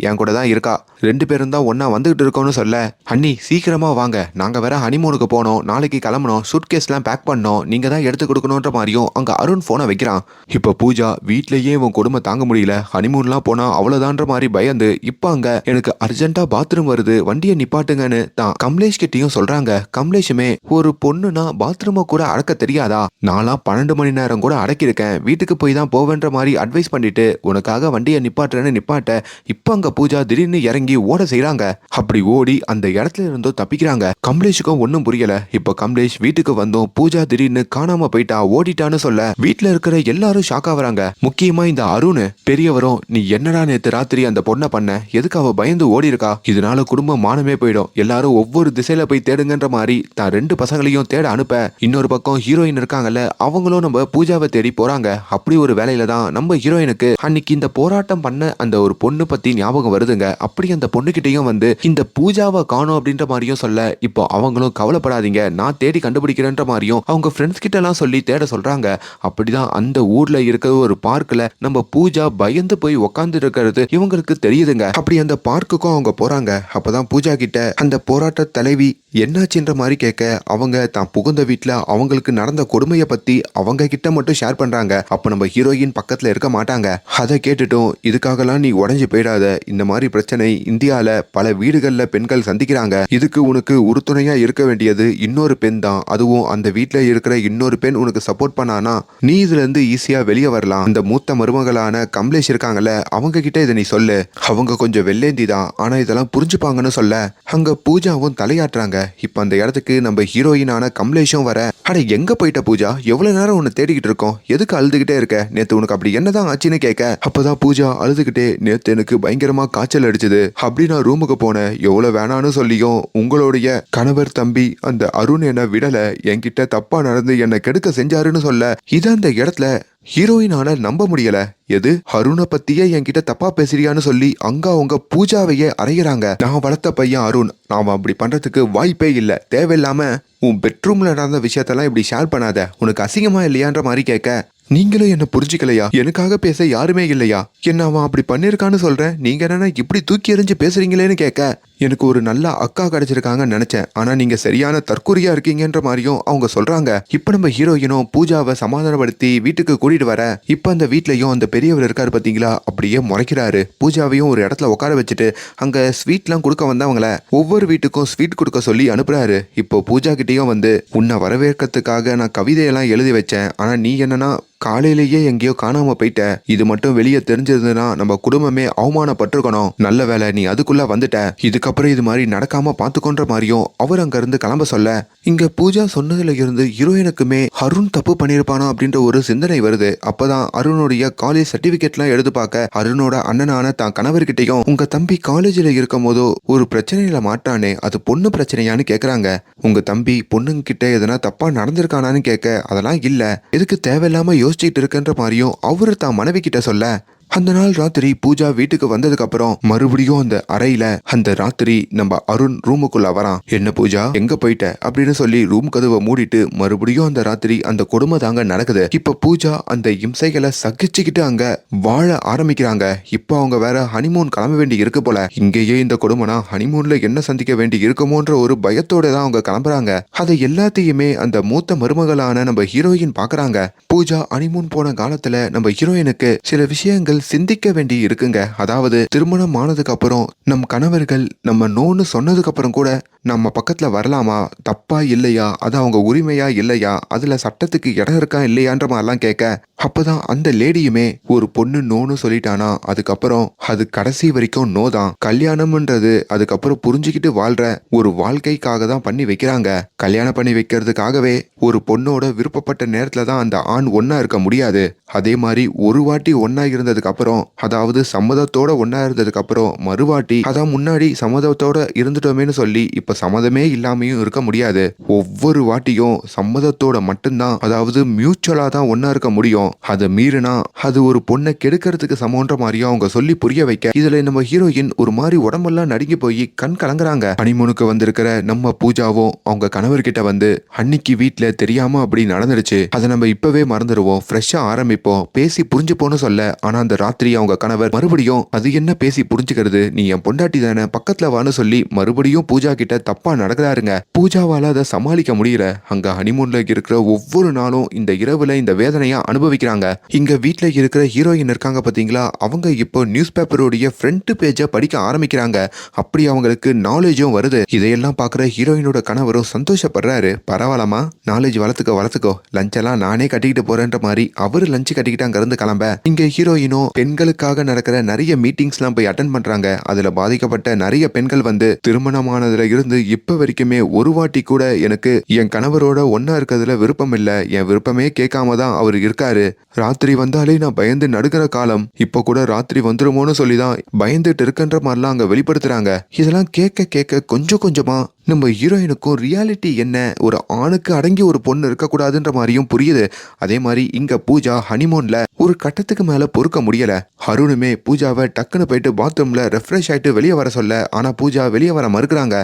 என் கூட தான் இருக்கா, ரெண்டு பேரும் தான் ஒன்னா வந்துகிட்டு இருக்கோம்னு சொல்ல, அண்ணி சீக்கிரமா வாங்க, நாங்க வேற ஹனிமூனுக்கு போனோம், நாளைக்கு கிளம்பணும், சூட்கேஸ்லாம் பேக் பண்ணோம், நீங்க தான் எடுத்து கொடுக்கணும்ன்ற மாதிரியும் அங்க அருண் போனை வைக்கிறான். இப்ப பூஜா வீட்லயே இவன் கொடுமை தாங்க முடியல, ஹனிமூன்லாம் போனா அவ்வளவுதான்ற மாதிரி பயந்து இப்ப அங்க எனக்கு அர்ஜென்ட்டா பாத்ரூம் வருது, வண்டியை நிப்பாட்டுங்கன்னு தான் கமலேஷ் கிட்டையும் சொல்றாங்க. கமலேஷுமே ஒரு பொண்ணுனா பாத்ரூமை கூட அடக்க தெரியாதா, நான்லாம் 12 மணி நேரம் கூட அடக்கியிருக்கேன், வீட்டுக்கு போய் தான் போவேன்ற மாதிரி அட்வைஸ் பண்ணிட்டு உனக்காக வண்டியை நிப்பாட்டுறேன்னு நிப்பாட்ட, இப்ப அங்க பூஜா திடீர்னு இறங்கி ஓட செய்யறாங்க. அப்படி ஓடி அந்த இடத்துல இருந்தோ தப்பிக்கிறாங்க. கமலேஷுக்கும் ஒன்னும் புரியல. இப்ப கமலேஷ் வீட்டுக்கு வந்தோம் பூஜா திடீர்னு காணாம போயிட்டா, ஓடிட்டான்னு சொல்ல வீட்டுல இருக்கிற எல்லாரும் ஷாக் ஆகுறாங்க. முக்கியமா இந்த அருண் பெரியவரும், நீ என்னடா நேத்து ராத்திரி அந்த பொண்ணை பண்ண, எதுக்கு அவ பயந்து ஓடி இருக்கா, இதனால குடும்பம் மானமே போயிடும், எல்லாரும் ஒவ்வொரு திசையில போய் தேடுங்கன்ற மாதிரி தான் 2 பசங்களையும் தேட அனுப்ப, இன்னொரு பக்கம் ஹீரோயின் இருக்காங்கல்ல அவங்களும் நம்ம பூஜாவை தேடி போறாங்க. அப்படி ஒரு வேலையில தான் நம்ம ஹீரோயினுக்கு அன்னைக்கு இந்த போராட்டம் பண்ண அந்த ஒரு பொண்ணு பத்தி ஞாபகம் வருதுங்க. அப்படி அந்த பொண்ணுகிட்டையும் வந்து இந்த பூஜாவை காணோம் அப்படின்ற மாதிரியும் சொல்ல, இப்போ அவங்களும் கவலைப்படாதீங்க, நான் தேடி கண்டுபிடிக்கிறேன்ற மாதிரியும் அவங்க ஃப்ரெண்ட்ஸ் கிட்ட எல்லாம் சொல்லி தேட சொல்றாங்க. அப்படிதான் அந்த ஊர்ல இருக்கிற ஒரு பார்க்ல நம்ம பூஜா பயந்து போய் உக்காந்து இருக்கிறது இவங்களுக்கு தெரியுதுங்க. அப்படி அந்த பார்க்குக்கும் அவங்க போறாங்க. அப்பதான் பூஜா கிட்ட அந்த போராட்ட தலைவி என்னாச்சுன்ற மாதிரி கேட்க, அவங்க தான் புகுந்த வீட்டுல அவங்களுக்கு நடந்த கொடுமையை பத்தி அவங்க கிட்ட மட்டும் ஷேர் பண்றாங்க. அப்ப நம்ம ஹீரோயின் பக்கத்துல இருக்க மாட்டாங்க. அதை கேட்டுட்டும் இதுக்காகலாம் நீ உடஞ்சி போயிடாத, இந்த மாதிரி பிரச்சனை இந்தியால பல வீடுகள்ல பெண்கள் சந்திக்கிறாங்க, இதுக்கு உனக்கு உறுதுணையா இருக்க வேண்டியது இன்னொரு பெண் தான், அதுவும் அந்த வீட்டுல இருக்கிற இன்னொரு பெண் உனக்கு சப்போர்ட் பண்ணானா நீ இதுல இருந்து ஈஸியா வெளியே வரலாம். அந்த மூத்த மருமகளான கமலேஷ் இருக்காங்கல்ல அவங்க கிட்ட இதை நீ சொல்லு, அவங்க கொஞ்சம் வெள்ளேந்தி தான், ஆனா இதெல்லாம் புரிஞ்சுப்பாங்கன்னு சொல்ல அங்க பூஜாவும் தலையாட்டுறாங்க. இப்ப அந்த இடத்துக்கு நம்ம ஹீரோயினான கமலேஷும் வர, அட எங்க போயிட்ட பூஜா, எவ்வளவு நேரம் உன்னை தேடிக்கிட்டு இருக்கோம், எதுக்கு அழுதுகிட்டே இருக்க, நேத்து உனக்கு அப்படி என்னதான் ஆச்சுன்னு கேட்க, அப்பதான் பூஜா அழுதுகிட்டே, நேத்து எனக்கு பயங்கரமா காய்ச்சல் அடிச்சது, அப்படி நான் ரூமுக்கு போனேன். எவ்வளவு வேணான்னு சொல்லியும் உங்களுடைய கணவர் தம்பி அந்த அருண் என்ன விடல, என்கிட்ட தப்பா நடந்து என்னை கெடுக்க செஞ்சாருன்னு சொல்ல இத அந்த இடத்துல ஹீரோயினால நம்ப முடியல. எது அருணை பத்தியே என்கிட்ட தப்பா பேசுறியான்னு சொல்லி அங்க அவங்க பூஜாவையே அறையிறாங்க. நான் வளர்த்த பையன் அருண், நாம அப்படி பண்றதுக்கு வாய்ப்பே இல்ல. தேவையில்லாம உன் பெட்ரூம்ல நடந்த விஷயத்தெல்லாம் இப்படி ஷேர் பண்ணாத, உனக்கு அசிங்கமா இல்லையான்ற மாதிரி கேட்க, நீங்களும் என்ன புரிஞ்சுக்கலையா? எனக்காக பேச யாருமே இல்லையா? என்ன அவன் அப்படி பண்ணிருக்கான்னு சொல்றேன், நீங்க என்னன்னா இப்படி தூக்கி எறிஞ்சு பேசுறீங்களேன்னு கேட்க, எனக்கு ஒரு நல்ல அக்கா கிடைச்சிருக்காங்கன்னு நினைச்சேன், ஆனா நீங்க சரியான தற்கொலையா இருக்கீங்கன்ற மாதிரியும் அவங்க சொல்றாங்க. இப்ப நம்ம ஹீரோயினும் பூஜாவை சமாதானப்படுத்தி வீட்டுக்கு கூட்டிட்டு வர, இப்ப அந்த வீட்லயும் அந்த பெரியவர் இருக்காரு பாத்தீங்களா, அப்படியே முறைக்கிறாரு. பூஜாவையும் ஒரு இடத்துல உட்கார வச்சுட்டு அங்க ஸ்வீட்லாம் கொடுக்க வந்தவங்கள ஒவ்வொரு வீட்டுக்கும் ஸ்வீட் கொடுக்க சொல்லி அனுப்புறாரு. இப்போ பூஜா கிட்டேயும் வந்து, உன்னை வரவேற்கிறதுக்காக நான் கவிதையெல்லாம் எழுதி வச்சேன், ஆனா நீ என்னன்னா காலையிலேயே எங்கேயோ காணாம போயிட்ட, இது மட்டும் வெளியே தெரிஞ்சதுன்னா நம்ம குடும்பமே அவமானப்பட்டிருக்கணும். நல்ல வேலை நீ அதுக்குள்ள வந்துட்ட, இதுக்கப்புறம் இது மாதிரி நடக்காம பாத்துக்கொன்ற மாதிரியும் அவர் அங்க இருந்து கிளம்ப சொல்ல, இங்க பூஜா சொன்னதுல இருந்து ஹீரோயினுக்குமே அருண் தப்பு பண்ணிருப்பானோ அப்படின்ற ஒரு சிந்தனை வருது. அப்பதான் அருணுடைய காலேஜ் சர்டிபிகேட்லாம் எடுத்து பார்க்க, அருணோட அண்ணனான தான் கணவர்கிட்டையும், உங்க தம்பி காலேஜ்ல இருக்கும் போதோ ஒரு பிரச்சனையில மாட்டானே, அது பொண்ணு பிரச்சனையான்னு கேக்குறாங்க. உங்க தம்பி பொண்ணுங்க கிட்ட எதனா தப்பா நடந்திருக்கானான்னு கேட்க, அதெல்லாம் இல்ல, எதுக்கு தேவையில்லாம யோசிச்சுட்டு இருக்குன்ற மாதிரியும் அவரு தான் மனைவி கிட்ட சொல்ல, அந்த நாள் ராத்திரி பூஜா வீட்டுக்கு வந்ததுக்கு அப்புறம் மறுபடியும் அந்த அறையில அந்த ராத்திரி நம்ம அருண் ரூமுக்குள்ள வரான். என்ன பூஜா எங்க போயிட்ட அப்படின்னு சொல்லி ரூம் கதவை மூடிட்டு மறுபடியும் அந்த ராத்திரி அந்த கொடுமை தாங்க நடக்குது. இப்ப பூஜா அந்த இம்சைகளை சகிச்சுக்கிட்டு அங்க வாழ ஆரம்பிக்கிறாங்க. இப்ப அவங்க வேற ஹனிமூன் கிளம்ப வேண்டி இருக்கு போல. இங்கேயே இந்த கொடுமைனா ஹனிமூன்ல என்ன சந்திக்க வேண்டி இருக்குமோன்ற ஒரு பயத்தோட தான் அவங்க கிளம்புறாங்க. அதை எல்லாத்தையுமே அந்த மூத்த மருமகளான நம்ம ஹீரோயின் பாக்குறாங்க. பூஜா ஹனிமூன் போன காலத்துல நம்ம ஹீரோயினுக்கு சில விஷயங்கள் சிந்திக்க வேண்டி இருக்குங்க. அதாவது திருமணம் ஆனதுக்கு அப்புறம் நம் கணவர்கள் நம்ம நோன்னு சொன்னதுக்கு அப்புறம் கூட நம்ம பக்கத்துல வரலாமா, தப்பா இல்லையா, அது அவங்க உரிமையா இல்லையா, அதுல சட்டத்துக்கு இடம் இருக்கா இல்லையான்ற மாதிரிலாம் கேட்க, அப்பதான் அந்த லேடியுமே ஒரு பொண்ணு நோன்னு சொல்லிட்டானா அதுக்கப்புறம் அது கடைசி வரைக்கும் நோ தான். கல்யாணம்ன்றது அதுக்கப்புறம் புரிஞ்சுக்கிட்டு வாழ்ற ஒரு வாழ்க்கைக்காக தான் பண்ணி வைக்கிறாங்க. கல்யாணம் பண்ணி வைக்கிறதுக்காகவே ஒரு பொண்ணோட விருப்பப்பட்ட நேரத்துல தான் அந்த ஆண் ஒன்னா இருக்க முடியாது. அதே மாதிரி ஒரு வாட்டி ஒன்னா இருந்ததுக்கு அப்புறம், அதாவது சம்மதத்தோட ஒன்னா இருந்ததுக்கு அப்புறம் மறுவாட்டி அதான் முன்னாடி சம்மதத்தோட இருந்துட்டோமேனு சொல்லி இப்ப சம்மதமே இல்லாமையும் இருக்க முடியாது. ஒவ்வொரு வாட்டியும் சம்மதத்தோட மட்டும்தான், அதாவது மியூச்சுவலா தான் ஒன்னா இருக்க முடியும். அதை மீறினா அது ஒரு பொண்ணை கெடுக்கிறதுக்கு சமன்ற மாதிரியும் அவங்க சொல்லி புரிய வைக்க, இதுல நம்ம ஹீரோயின் ஒரு மாதிரி உடம்பெல்லாம் நடுங்கி போய் கண் கலங்குறாங்க. ஹனிமூனுக்கு வந்திருக்கிற நம்ம பூஜாவும் அவங்க கணவர்கிட்ட வந்து, அன்னைக்கு வீட்டுல தெரியாம அப்படி நடந்துருச்சு, அதை நம்ம இப்பவே மறந்துடுவோம், ஃப்ரெஷ்ஷா ஆரம்பிப்போம், பேசி புரிஞ்சுப்போன்னு சொல்ல, ஆனா அந்த ராத்திரி அவங்க கணவர் மறுபடியும், அது என்ன பேசி புரிஞ்சுக்கிறது, நீ என் பொண்டாட்டி தானே, பக்கத்துல வான்னு சொல்லி மறுபடியும் பூஜா கிட்ட தப்பா நடக்கிறாருங்க. பூஜாவால அதை சமாளிக்க முடியல. அங்க ஹனிமூன்ல இருக்கிற ஒவ்வொரு நாளும் இந்த இரவுல இந்த வேதனையா அனுபவிக்கிறாங்க. இங்க வீட்டுல இருக்கிற ஹீரோயின் இருக்காங்க பாத்தீங்களா, அவங்க இப்போ நியூஸ் பேப்பருடைய ஃப்ரண்ட் பேஜை படிக்க ஆரம்பிக்கிறாங்க. அப்படி அவங்களுக்கு நாலேஜும் வருது. இதையெல்லாம் பாக்குற ஹீரோயினோட கணவரும் சந்தோஷப்படுறாரு. பரவாயில்லமா, நாலேஜ் வளர்த்துக்கோ, லஞ்ச் எல்லாம் நானே கட்டிக்கிட்டு போறேன்ற மாதிரி அவரு லஞ்ச் கட்டிக்கிட்டு அங்க இருந்து கிளம்ப, இங்க ஹீரோயினும் பெண்களுக்காக நடக்கிற நிறைய மீட்டிங்ஸ் எல்லாம் போய் அட்டென்ட் பண்றாங்க. அதுல பாதிக்கப்பட்ட நிறைய பெண்கள் வந்து, திருமணமானதுல இருந்து இப்ப வரைக்குமே ஒரு வாட்டி கூட எனக்கு என் கணவரோட ஒன்னா இருக்கிறதுல விருப்பம் இல்ல, என் விருப்பமே கேட்காம தான் அவர் இருக்காரு, ராத்திரி வந்தாலே நான் பயந்து நடுக்கிற காலம், இப்ப கூட ராத்திரி வந்துருமோன்னு சொல்லிதான் பயந்துட்டு இருக்குன்ற மாதிரிலாம் அங்க வெளிப்படுத்துறாங்க. இதெல்லாம் கேட்க கேட்க கொஞ்சம் கொஞ்சமா நம்ம ஹீரோயினுக்கும் ரியாலிட்டி என்ன, ஒரு ஆணுக்கு அடங்கி ஒரு பொண்ணு இருக்கக்கூடாதுன்ற மாதிரியும் புரியுது. அதே மாதிரி இங்க பூஜா ஹனிமூன்ல ஒரு கட்டத்துக்கு மேல பொறுக்க முடியல. அருணுமே பூஜாவை டக்குன்னு போயிட்டு பாத்ரூம்ல ரெஃப்ரெஷ் ஆயிட்டு வெளியே வர சொல்ல, ஆனா பூஜா வெளியே வர மறுக்கிறாங்க.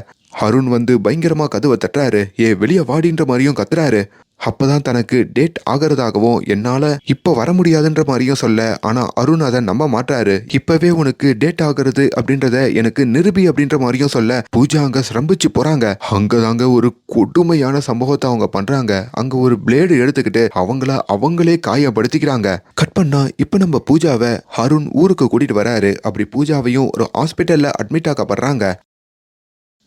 அருண் வந்து பயங்கரமா கதவை தட்டுறாரு, வெளியே வாடின்ற மாதிரியும் கத்துறாரு. அப்பதான் தனக்கு டேட் ஆகிறதாகவும் என்னால இப்ப வர முடியாதுன்ற மாதிரியும் சொல்ல, ஆனா அருண் அதை நம்ப மாட்டாரு. இப்பவே உனக்கு டேட் ஆகிறது அப்படின்றத எனக்கு நிரூபி அப்படின்ற மாதிரியும் சொல்ல, பூஜா அங்க சிரம்பிச்சு போறாங்க. அங்கதாங்க ஒரு கொடுமையான சம்பவத்தை அவங்க பண்றாங்க. அங்க ஒரு பிளேடு எடுத்துக்கிட்டு அவங்களே காயப்படுத்திக்கிறாங்க. கட் பண்ணா இப்ப நம்ம பூஜாவை அருண் ஊருக்கு கூட்டிட்டு வராரு. அப்படி பூஜாவையும் ஒரு ஹாஸ்பிட்டல்ல அட்மிட் ஆக்கப்படுறாங்க.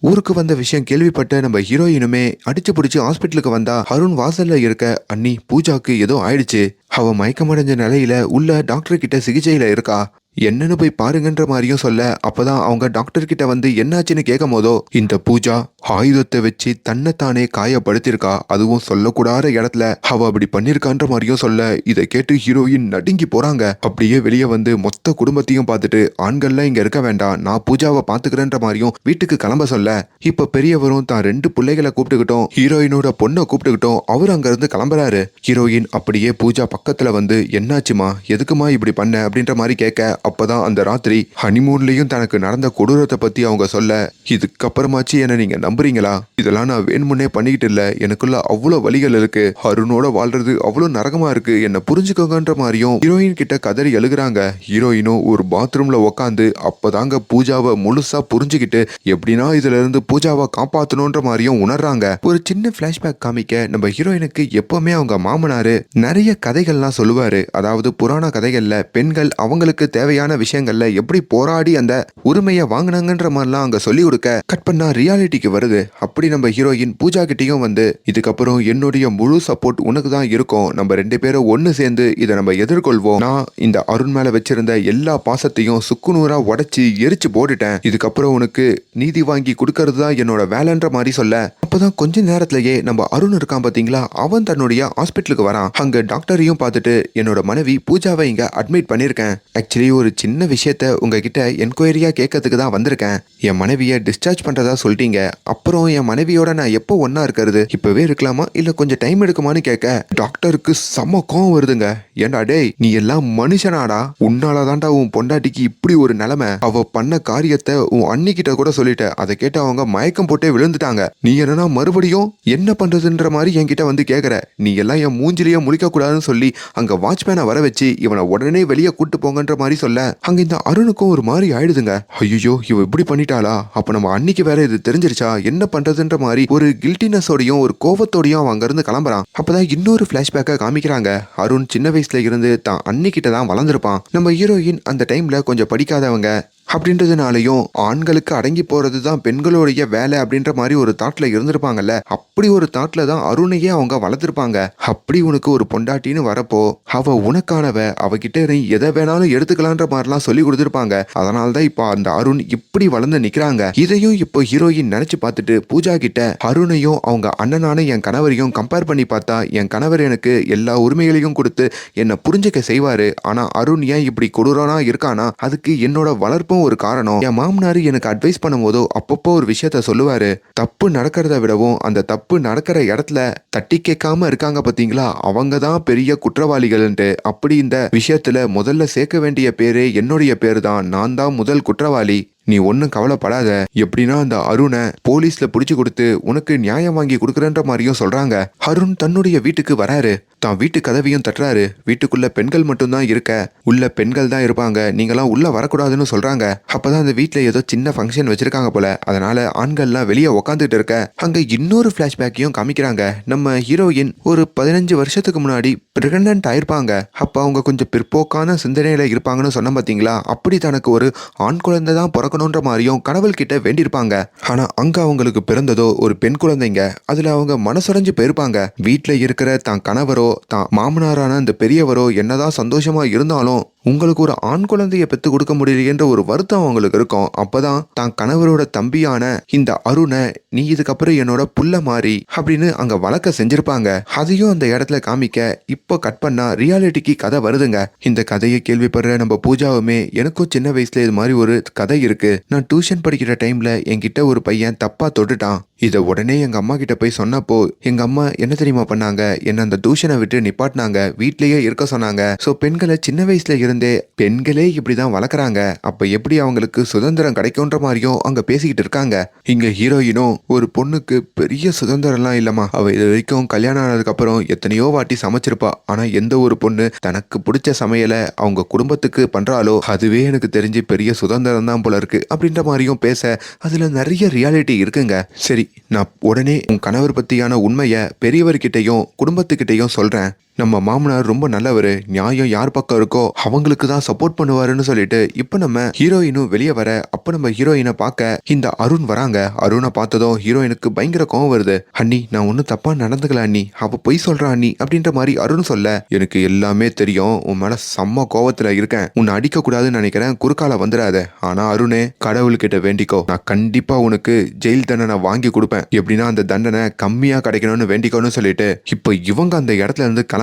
ஊருக்கு வந்த விஷயம் கேள்விப்பட்ட நம்ம ஹீரோயினுமே அடிச்சு பிடிச்சி ஹாஸ்பிட்டலுக்கு வந்தா, அருண் வாசல்ல இருக்க, அண்ணி பூஜாக்கு ஏதோ ஆயிடுச்சு, அவ மயக்கமடைஞ்ச நிலையில உள்ள டாக்டர் கிட்ட சிகிச்சையில இருக்கா, என்னன்னு போய் பாருங்கன்ற மாதிரியும் சொல்ல, அப்பதான் அவங்க டாக்டர் கிட்ட வந்து என்னாச்சுன்னு கேட்கும் போதோ இந்த பூஜா ஆயுதத்தை வச்சு தன்னைத்தானே காயப்படுத்திருக்கா, அதுவும் சொல்லக்கூடாத இடத்துல அவ அப்படி பண்ணிருக்கான்ற மாதிரியும் சொல்ல, இதை கேட்டு ஹீரோயின் நடுங்கி போறாங்க. அப்படியே வெளியே வந்து மொத்த குடும்பத்தையும் பார்த்துட்டு ஆண்கள்லாம் இங்க இருக்க வேண்டாம், நான் பூஜாவை பாத்துக்கிறேன்ற மாதிரியும் வீட்டுக்கு கிளம்ப சொல்ல, இப்ப பெரியவரும் தான் 2 பிள்ளைகளை கூப்பிட்டுக்கிட்டோம் ஹீரோயினோட பொண்ணை கூப்பிட்டுக்கிட்டோம் அவர் அங்க இருந்து கிளம்புறாரு. ஹீரோயின் அப்படியே பூஜா பக்கத்துல வந்து என்னாச்சுமா, எதுக்குமா இப்படி பண்ண அப்படின்ற மாதிரி கேட்க, அப்பதான் அந்த ராத்திரி ஹனிமூன்லயும் தனக்கு நடந்த கொடூரத்தை பத்தி அவங்க சொல்ல, இதுக்கப்புறமாச்சு என்ன நீங்க நம்புறீங்களா, இதெல்லாம் நான் வேணுமுன்னே பண்ணிக்கிட்டு இல்ல, எனக்குள்ள அவ்வளவு வலிகள் இருக்கு, அருணோட வாழ்றது அவ்வளவு நரகமா இருக்கு, என்ன புரிஞ்சுக்கோங்கன்ற மாதிரியும் ஹீரோயின் கிட்ட கதறி எழுகுறாங்க. ஹீரோயினும் ஒரு பாத்ரூம்ல உக்காந்து அப்பதாங்க பூஜாவை முழுசா புரிஞ்சுக்கிட்டு எப்படின்னா இதுல இருந்து பூஜாவை காப்பாத்தணும்ன்ற மாதிரியும் உணர்றாங்க. ஒரு சின்ன பிளாஷ்பேக் காமிக்க, நம்ம ஹீரோயினுக்கு எப்பவுமே அவங்க மாமனாரு நிறைய கதைகள்லாம் சொல்லுவாரு. அதாவது புராண கதைகள்ல பெண்கள் அவங்களுக்கு தேவையான விஷயங்கள்ல எப்படி போராடி அந்த உரிமையை வாங்கினாங்கன்ற மாதிரிலாம் அங்க சொல்லி கொடுக்க, கட் பண்ணா ரியாலிட்டிக்கு வருது. அப்படி நம்ம ஹீரோயின் பூஜா கிட்டையும் வந்து இதுக்கப்புறம் என்னுடைய முழு சப்போர்ட் உனக்கு தான் இருக்கும், நம்ம 2 பேரும் ஒன்னு சேர்ந்து இதை நம்ம எதிர்கொள்வோம், நான் இந்த அருண் மேல வச்சிருந்த எல்லா பாசத்தையும் சுக்குநூறா உடைச்சு எரிச்சு போட்டுட்டேன், இதுக்கப்புறம் உனக்கு நீதி வாங்கி கொடுக்கறது தான் என்னோட வேலைன்ற மாதிரி சொல்ல, அப்பதான் கொஞ்ச நேரத்திலேயே நம்ம அருண் இருக்கான் பாத்தீங்களா, அவன் தன்னுடைய ஹாஸ்பிட்டலுக்கு வரான். அங்க டாக்டரையும் பார்த்துட்டு என்னோட மனைவி பூஜாவை இங்க அட்மிட் பண்ணிருக்கேன், ஆக்சுவலி ஒரு சின்ன விஷயத்த உங்ககிட்ட என்கொயரியா கேட்கறதுக்கு தான் வந்திருக்கேன், என் மனைவியை டிஸ்சார்ஜ் பண்றதா சொல்லிட்டீங்க, அப்புறம் என் மனைவியோட நான் எப்போ ஒன்னா இருக்கிறது, இப்பவே இருக்கலாமா இல்ல கொஞ்சம் டைம் எடுக்குமான்னு கேட்க, டாக்டருக்கு செம்ம கோவம் வருதுங்க. ஏண்டா டேய், நீ எல்லாம் மனுஷனாடா, உன்னாலதான்டா உன் பொண்டாட்டிக்கு இப்படி ஒரு நிலைமை, அவ பண்ண காரியத்தை உன் அண்ணிக்கிட்ட கூட சொல்லிட்ட, அதை கேட்டு அவங்க மயக்கம் போட்டே விழுந்துட்டாங்க, நீ என்னன்னா மறுபடியும் என்ன பண்றதுன்ற மாதிரி என்கிட்ட வந்து கேக்குற, நீ எல்லாம் என் மூஞ்சிலேயே முழிக்க கூடாதுன்னு சொல்லி அங்க வாட்ச்மேனை வர வச்சு இவனை உடனே வெளியே கூட்டு போங்கன்ற மாதிரி சொல்ல, அங்க இந்த அருணுக்கும் ஒரு மாதிரி ஆயிடுதுங்க. ஐயோ இவ இப்படி பண்ணிட்டாளா, அப்ப நம்ம அன்னைக்கு வேற இது தெரிஞ்சிருச்சா, என்ன பண்றதுன்ற மாதிரி ஒரு கில்ட்டினஸோடையும் ஒரு கோவத்தோடையும் அவன் அங்க இருந்து கிளம்புறான். அப்பதான் இன்னொரு பிளாஷ்பேக்கை காமிக்கிறாங்க. அருண் சின்ன வயசுல இருந்து தான் அன்னிக்கிட்ட தான் வளர்ந்துருப்பான். நம்ம ஹீரோயின் அந்த டைம்ல கொஞ்சம் படிக்காதவங்க அப்படின்றதுனாலையும் ஆண்களுக்கு அடங்கி போறது தான் பெண்களுடைய வேலை அப்படின்ற மாதிரி ஒரு தாட்ல இருந்திருப்பாங்கல்ல, அப்படி ஒரு தாட்ல தான் அருணையே அவங்க வளர்த்திருப்பாங்க. அப்படி உனக்கு ஒரு பொண்டாட்டின்னு வரப்போ அவ உனக்கானவ, அவகிட்ட நீ எதை வேணாலும் எடுத்துக்கலான்ற மாதிரிலாம் சொல்லி கொடுத்துருப்பாங்க. அதனால்தான் இப்போ அந்த அருண் இப்படி வளர்ந்து நிக்கிறாங்க. இதையும் இப்போ ஹீரோயின் நினைச்சு பார்த்துட்டு பூஜா கிட்ட அருணையும் அவங்க அண்ணனான என் கணவரையும் கம்பேர் பண்ணி பார்த்தா என் கணவர் எனக்கு எல்லா உரிமைகளையும் கொடுத்து என்னை புரிஞ்சுக்க செய்வாரு, ஆனா அருண் ஏன் இப்படி கொடூரனா இருக்கானா, அதுக்கு என்னோட வளர்ப்பும் ஒரு காரணம். என் மாமனாரு எனக்கு அட்வைஸ் பண்ணும்போதோ அப்பப்போ ஒரு விஷயத்த சொல்லுவாரு, தப்பு நடக்கிறத விடவும் அந்த தப்பு நடக்கிற இடத்துல தட்டி கேட்காம இருக்காங்க பாத்தீங்களா, அவங்க தான் பெரிய குற்றவாளிகள்ன்ட்டு. அப்படி இந்த விஷயத்துல முதல்ல சேர்க்க வேண்டிய பேரு என்னுடைய பேரு தான், நான் தான் முதல் குற்றவாளி, நீ ஒன்னும் கவலைப்படாத, எப்படின்னா அந்த அருணை போலீஸ்ல பிடிச்சு கொடுத்து உனக்கு நியாயம் வாங்கி கொடுக்குறன்ற மாதிரியும் சொல்றாங்க. அருண் தன்னுடைய வீட்டுக்கு வராரு, தான் வீட்டு கதவையும் தட்டுறாரு. வீட்டுக்குள்ள பெண்கள் மட்டும்தான் இருக்க, உள்ள பெண்கள் தான் இருப்பாங்க, நீங்களாம் உள்ள வரக்கூடாதுன்னு சொல்றாங்க. அப்பதான் அந்த வீட்டுல ஏதோ சின்ன ஃபங்க்ஷன் வச்சிருக்காங்க போல, அதனால ஆண்கள்லாம் வெளியே உக்காந்துட்டு இருக்க. அங்க இன்னொரு பிளாஷ்பேக்கையும் காமிக்கிறாங்க. நம்ம ஹீரோயின் ஒரு 15 வருஷத்துக்கு முன்னாடி பிரெக்னன்ட் ஆயிருப்பாங்க. அப்ப அவங்க கொஞ்சம் பிற்போக்கான சிந்தனையில இருப்பாங்கன்னு சொன்ன பாத்தீங்களா, அப்படி தனக்கு ஒரு ஆண் குழந்தை தான் பிறக்கணுன்ற மாதிரியும் கடவுள் கிட்ட வேண்டியிருப்பாங்க. ஆனா அங்க அவங்களுக்கு பிறந்ததோ ஒரு பெண் குழந்தைங்க. அதுல அவங்க மனசுடைஞ்சு போயிருப்பாங்க. வீட்டுல இருக்கிற தான் கணவரோ தான் மாமனாரான அந்த பெரியவரோ என்னதான் சந்தோஷமா இருந்தாலும் உங்களுக்கு ஒரு ஆண் குழந்தைய பெத்து கொடுக்க முடியலையன்ற ஒரு வருத்தம் அவங்களுக்கு இருக்கும். அப்பதான் தான் கணவரோட தம்பியான இந்த அருணை நீ இதுக்கப்புறம் என்னோட புள்ள மாறி அப்படின்னு அங்க வழக்க செஞ்சிருப்பாங்க. அதையும் அந்த இடத்துல காமிக்க இப்போ கட் பண்ணா ரியாலிட்டிக்கு கதை வருதுங்க. இந்த கதையை கேள்விப்படுற நம்ம பூஜாவுமே எனக்கும் சின்ன வயசுல இது மாதிரி ஒரு கதை இருக்கு, நான் டியூஷன் படிக்கிற டைம்ல என்கிட்ட ஒரு பையன் தப்பா தொட்டுட்டான், இதை உடனே எங்க அம்மா கிட்ட போய் சொன்னப்போ எங்க அம்மா என்ன தெரியுமா பண்ணாங்க, என்ன அந்த டியூஷனை விட்டு நிப்பாட்டினாங்க, வீட்லயே இருக்க சொன்னாங்க. சோ பெண்களை சின்ன வயசுல இருந்தே பெண்களே இப்படிதான் வளர்க்குறாங்க, அப்ப எப்படி அவங்களுக்கு சுதந்திரம் கிடைக்கும்ன்ற மாதிரியும் அங்க பேசிக்கிட்டு இருக்காங்க. இங்க ஹீரோயினும் ஒரு பொண்ணுக்கு பெரிய சுதந்திரம்லாம் இல்லம்மா, அவ இது வரைக்கும் கல்யாணம் ஆனதுக்கு அப்புறம் எத்தனையோ வாட்டி சமைச்சிருப்பா, ஆனா எந்த ஒரு பொண்ணு தனக்கு பிடிச்ச சமையலை அவங்க குடும்பத்துக்கு பண்றாலோ அதுவே எனக்கு தெரிஞ்சு பெரிய சுதந்திரம் தான் போல இருக்கு அப்படின்ற மாதிரியும் பேச அதுல நிறைய ரியாலிட்டி இருக்குங்க. சரி, நான் உடனே உன் கணவர் பத்தியான உண்மையை பெரியவர்கிட்டையும் குடும்பத்துக்கிட்டையும் சொல்றேன், நம்ம மாமனார் ரொம்ப நல்லவரு, நியாயம் யார் பக்கம் இருக்கோ அவங்களுக்கு தான் சப்போர்ட் பண்ணுவாருன்னு சொல்லிட்டு இப்ப நம்ம ஹீரோயினும் வெளியே வர, அப்ப நம்ம ஹீரோயினை பார்க்க இந்த அருண் வராங்க. அருணை பார்த்ததும் ஹீரோயினுக்கு பயங்கர கோவம் வருது. அண்ணி, நான் ஒன்னும் தப்பா நடந்துக்கல அண்ணி, அவ பொய் சொல்றா அண்ணி அப்படின்ற மாதிரி அருண் சொல்ல, எனக்கு எல்லாமே தெரியும், உன் மேல செம்ம கோவத்துல இருக்கேன், உன்னை அடிக்க கூடாதுன்னு நினைக்கிறேன், குறுக்கால வந்துடாத. ஆனா அருணே, கடவுள்கிட்ட வேண்டிக்கோ, நான் கண்டிப்பா உனக்கு ஜெயில் தண்டனை வாங்கி கொடுப்பேன், எப்படின்னா அந்த தண்டனை கம்மியா கிடைக்கணும்னு வேண்டிக்கோன்னு சொல்லிட்டு இப்ப இவங்க அந்த இடத்துல இருந்து கிளம்ப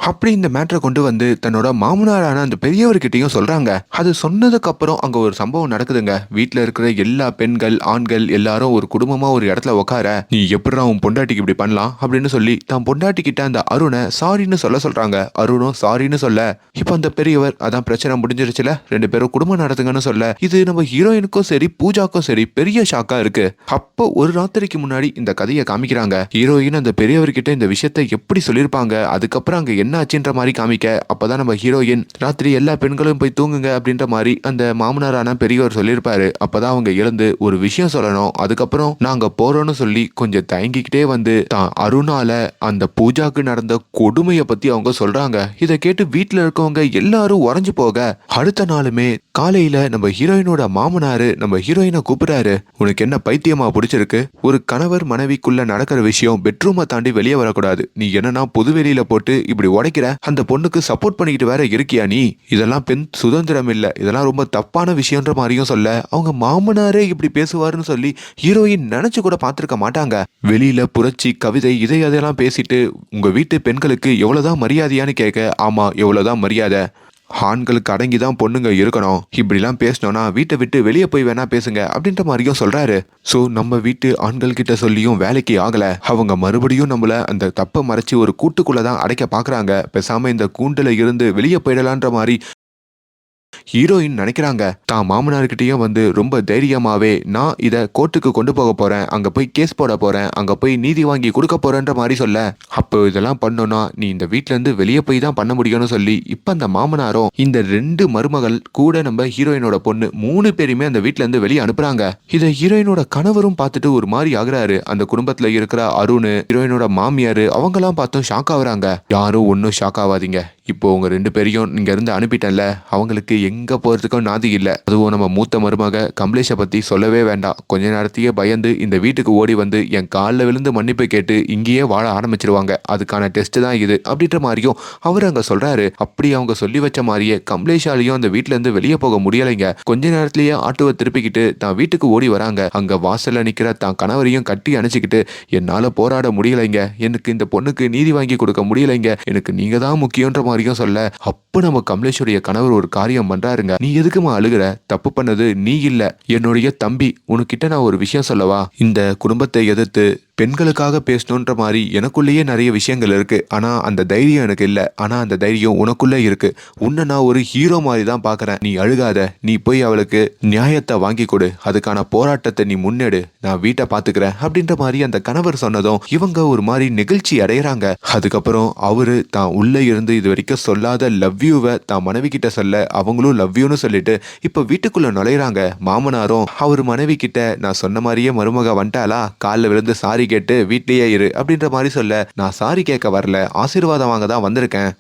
அப்படி இந்த மேட்டரை கொண்டு வந்து தன்னோட மாமனாரான அந்த பெரியவர்கிட்டையும் சொல்றாங்க. அது சொன்னதுக்கு அப்புறம் அங்க ஒரு சம்பவம் நடக்குதுங்க. வீட்டுல இருக்கிற எல்லா பெண்கள் ஆண்கள் எல்லாரும் ஒரு குடும்பமா ஒரு இடத்துல உட்கார, நீ எப்படிடா உன் பொண்டாட்டிக்கு இப்படி பண்ணலாம் அப்படின்னு சொல்லி தான் பொண்டாட்டி கிட்ட அந்த அருணை சாரின்னு சொல்றாங்க. அருணும் சாரின்னு சொல்ல, இப்ப அந்த பெரியவர் அதான் பிரச்சனை முடிஞ்சிருச்சுல, 2 பேரும் குடும்பம் நடத்துங்கன்னு சொல்ல, இது நம்ம ஹீரோயினுக்கும் சரி பூஜாக்கும் சரி பெரிய ஷாக்கா இருக்கு. அப்போ ஒரு ராத்திரிக்கு முன்னாடி இந்த கதையை காமிக்கிறாங்க. ஹீரோயின் அந்த பெரியவர்கிட்ட இந்த விஷயத்தை எப்படி சொல்லியிருப்பாங்க, அதுக்கப்புறம் அங்க என்ன ஆச்சுன்ற மாதிரி காமிக்க, அப்பதான் நம்ம ஹீரோயின் ராத்திரி எல்லா பெண்களும் போய் தூங்குங்க அப்படின்ற மாதிரி அந்த மாமனாரான பெரியவர் சொல்லியிருப்பாரு. அப்பதான் அவங்க எழுந்து ஒரு விஷயம் சொல்லணும், அதுக்கப்புறம் நாங்க போறோம்னு சொல்லி கொஞ்சம் தயங்கிக்கிட்டே வந்து தான் அருணால அந்த பூஜாக்கு நடந்த கொடுமையை பத்தி அவங்க சொல்றாங்க. இதை கேட்டு வீட்டுல இருக்கவங்க எல்லாரும் உறைஞ்சு போக, அடுத்த நாளுமே காலையில நம்ம ஹீரோயினோட மாமனாரு நம்ம ஹீரோயினை கூப்பிடுறாரு. உனக்கு என்ன பைத்தியமா பிடிச்சிருக்கு, ஒரு கணவர் மனைவிக்குள்ள நடக்கிற விஷயம் பெட்ரூமை தாண்டி வெளியே வரக்கூடாது, நீ என்னன்னா பொதுவெளியில போட்டு இப்படி உடைக்கிற, அந்த பொண்ணுக்கு சப்போர்ட் பண்ணிக்கிட்டு வேற இருக்கியா நீ, இதெல்லாம் பெண் சுதந்திரம் இல்ல, இதெல்லாம் ரொம்ப தப்பான விஷயம்ன்ற மாதிரியும் சொல்ல, அவங்க மாமனாரே இப்படி பேசுவாருன்னு சொல்லி ஹீரோயின் நினைச்சு கூட பார்த்திருக்க மாட்டாங்க. வெளியில புரட்சி கவிதை இதையெல்லாம் பேசிட்டு உங்க வீட்டு பெண்களுக்கு எவ்வளவுதான் மரியாதையான்னு கேட்க, ஆமா எவ்வளவுதான் மரியாதை, ஆண்களுக்கு அடங்கிதான் பொண்ணுங்க இருக்கணும், இப்படிலாம் பேசணும்னா வீட்டை விட்டு வெளியே போய் வேணா பேசுங்க அப்படின்ற மாதிரியும் சொல்றாரு. சோ நம்ம வீட்டு ஆண்கள் கிட்ட சொல்லியும் வேலைக்கு ஆகல, அவங்க மறுபடியும் நம்மள அந்த தப்பை மறைச்சு ஒரு கூட்டுக்குள்ளதான் அடைக்க பாக்குறாங்க, பேசாம இந்த கூண்டுல இருந்து வெளியே போயிடலான்ற மாதிரி ஹீரோயின் நினைக்கிறாங்க. தான் மாமனார்கிட்டயும் வந்து ரொம்ப தைரியமாவே, நான் இத கோர்ட்டுக்கு கொண்டு போக போறேன், அங்க போய் கேஸ் போட போறேன், அங்க போய் நீதி வாங்கி கொடுக்க போறேன்ற மாதிரி சொல்ல, அப்போ இதெல்லாம் பண்ணோம்னா நீ இந்த வீட்ல இருந்து வெளியே போய் தான் பண்ண முடியும்னு சொல்லி இப்ப அந்த மாமனாரும் இந்த 2 மருமகள் கூட நம்ம ஹீரோயினோட பொண்ணு 3 பேருமே அந்த வீட்ல இருந்து வெளியே அனுப்புறாங்க. இதை ஹீரோயினோட கணவரும் பார்த்துட்டு ஒரு மாதிரி ஆகுறாரு. அந்த குடும்பத்துல இருக்கிற அருண், ஹீரோயினோட மாமியாரு அவங்கெல்லாம் பார்த்தும் ஷாக் ஆகுறாங்க. யாரும் ஒன்னும் ஷாக் ஆகாதீங்க, இப்போ உங்க 2 பேரையும் இங்க இருந்து அனுப்பிட்டேன்ல, அவங்களுக்கு எங்க போறதுக்கும் நாதி இல்ல. அதுவும் நம்ம மூத்த மருமக கமலேஷை பத்தி சொல்லவே வேண்டாம், கொஞ்ச நேரத்தையே பயந்து இந்த வீட்டுக்கு ஓடி வந்து என் காலில் விழுந்து மன்னிப்பு கேட்டு இங்கேயே வாழ ஆரம்பிச்சிருவாங்க, அதுக்கான டெஸ்ட் தான் இது அப்படின்ற மாதிரியும் அவர் அங்க சொல்றாரு. அப்படி அவங்க சொல்லி வச்ச மாதிரியே கமலேஷாலையும் அந்த வீட்டுல இருந்து வெளியே போக முடியலைங்க. கொஞ்ச நேரத்திலேயே ஆட்டோவை திருப்பிக்கிட்டு தான் வீட்டுக்கு ஓடி வராங்க. அங்க வாசல்ல நிக்கிற தான் கணவரையும் கட்டி அணைச்சிக்கிட்டு, என்னால போராட முடியலைங்க, எனக்கு இந்த பொண்ணுக்கு நீதி வாங்கி கொடுக்க முடியலைங்க, எனக்கு நீங்க தான் முக்கியன்ற மாதிரி சொல்ல, அப்ப நம்ம கமலேஷுடைய கணவர் ஒரு காரியம் பண்றாருங்க. நீ எதுக்குமா அழுகுற, தப்பு பண்ணது நீ இல்ல, என்னுடைய தம்பி, உனக்கிட்ட நான் ஒரு விஷயம் சொல்லவா, இந்த குடும்பத்தை எதிர்த்து பெண்களுக்காக பேசணுன்ற மாதிரி எனக்குள்ளேயே நிறைய விஷயங்கள் இருக்கு, ஆனா அந்த தைரியம் எனக்கு இல்ல, ஆனா அந்த தைரியம் உனக்குள்ள இருக்கு, உன்னை நான் ஒரு ஹீரோ மாதிரி தான் பாக்குறேன், நீ அழுகாத, நீ போய் அவளுக்கு நியாயத்தை வாங்கி கொடு, அதுக்கான போராட்டத்தை நீ முன்னெடு, நான் வீட்டை பாத்துக்கிறேன் அப்படின்ற மாதிரி அந்த கணவர் சொன்னதும் இவங்க ஒரு மாதிரி நெகிழ்ச்சி அடைகிறாங்க. அதுக்கப்புறம் அவரு தான் உள்ள இருந்து இது வரைக்கும் சொல்லாத லவ் யூவை தான் மனைவி கிட்ட சொல்ல, அவங்களும் லவ் யூன்னு சொல்லிட்டு இப்ப வீட்டுக்குள்ள நுழையிறாங்க. மாமனாரும் அவர் மனைவி கிட்ட, நான் சொன்ன மாதிரியே மருமக வந்துட்டாளா, காலில் விழுந்து சாரி கேட்டு வீட்லயே இரு அப்படின்ற மாதிரி சொல்ல, நான் சாரி கேட்க வரல, ஆசீர்வாதம் வாங்க தான் வந்திருக்கேன்,